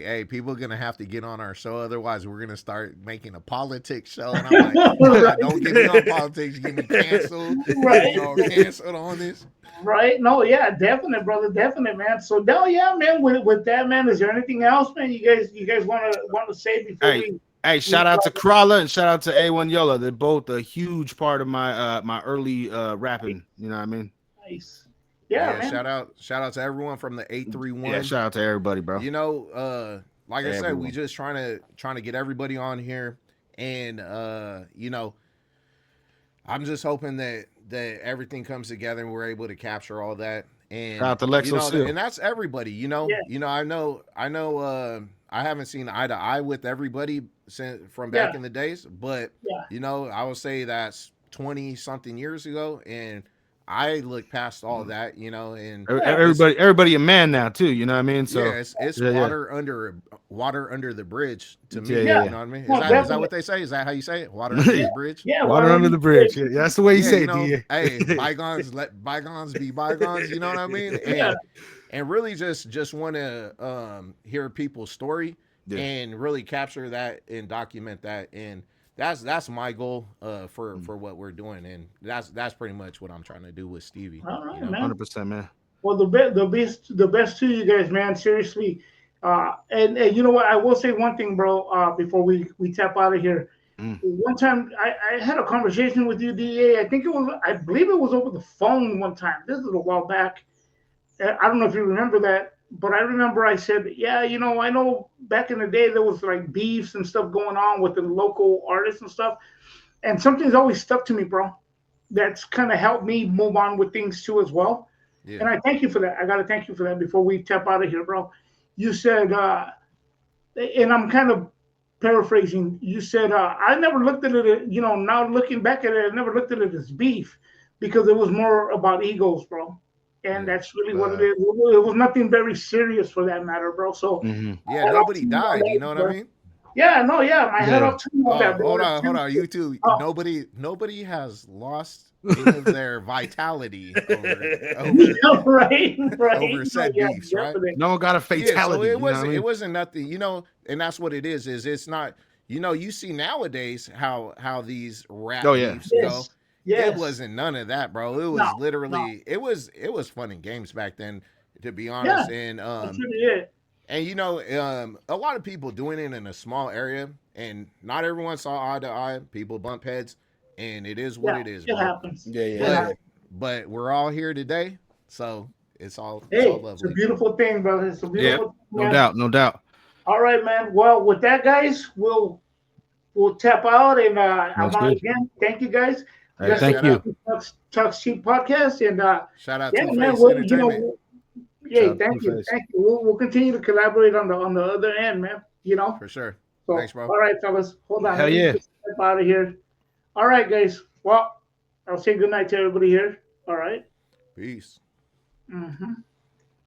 hey, people are gonna have to get on our show, otherwise we're gonna start making a politics show. And I'm like, don't get me on politics, get me canceled, canceled on this. Right? No, yeah, definite, brother, definite, man. So now, yeah, man, with that, man, is there anything else, man? You guys want to say before we? Hey, shout out to Crawler and shout out to A1 Yola. They're both a huge part of my my early rapping. You know what I mean? Nice. Yeah, man. Shout out to everyone from the 831. Yeah, shout out to everybody, bro. You know, like I said, we just trying to get everybody on here, and you know, I'm just hoping that everything comes together and we're able to capture all that. And shout out to Lexo, and that's everybody. You know, you know, I know. I haven't seen eye to eye with everybody from back in the days, but you know, I would say that's 20 something years ago, and I look past all that, and everybody a man now too. You know what I mean? So yeah, it's water under the bridge to me. Yeah. You know what I mean? No, Is that what they say? Is that how you say it? Water under the bridge? Yeah, water under the bridge. Yeah, that's the way you say it. Hey, bygones, let bygones be bygones. You know what I mean? And really just want to hear people's story and really capture that and document that. And that's my goal for what we're doing. And that's pretty much what I'm trying to do with Stevie. All right, 100%, man. Well, the best to you guys, man. Seriously. And you know what? I will say one thing, bro, before we tap out of here. One time I had a conversation with you, DA. I believe it was over the phone one time. This is a while back. I don't know if you remember that, but I remember I said, yeah, I know back in the day there was like beefs and stuff going on with the local artists and stuff. And something's always stuck to me, bro. That's kind of helped me move on with things too as well. Yeah. And I thank you for that. I got to thank you for that before we tap out of here, bro. You said, and I'm kind of paraphrasing, you said, I never looked at it, now looking back at it, I never looked at it as beef because it was more about egos, bro. And that's really what it is. It was nothing very serious for that matter, bro. So, yeah, nobody died. You know what I mean? Yeah, no, yeah. My head off to that, bro. Hold on. You two, nobody has lost any of their vitality over said beefs, right? No one got a fatality. So it wasn't nothing, and that's what it is. It's not, you see nowadays how these rap beefs go. Yes. It wasn't none of that, bro. It was literally it was fun and games back then, to be honest. And and a lot of people doing it in a small area, and not everyone saw eye to eye. People bump heads, and it is what it is. It happens. But we're all here today, so it's all lovely. It's a beautiful thing, brother. It's a beautiful thing, no doubt. All right, man. Well, with that, guys, we'll tap out, and I want to again thank you guys. Right, thank you. Talkz Cheap Podcast, and shout out to Entertainment. Thank you. We'll continue to collaborate on the other end, man. For sure. So, thanks, bro. All right, fellas. Hold on. Hell yeah. Step out of here. All right, guys. Well, I'll say good night to everybody here. All right. Peace. Mm-hmm.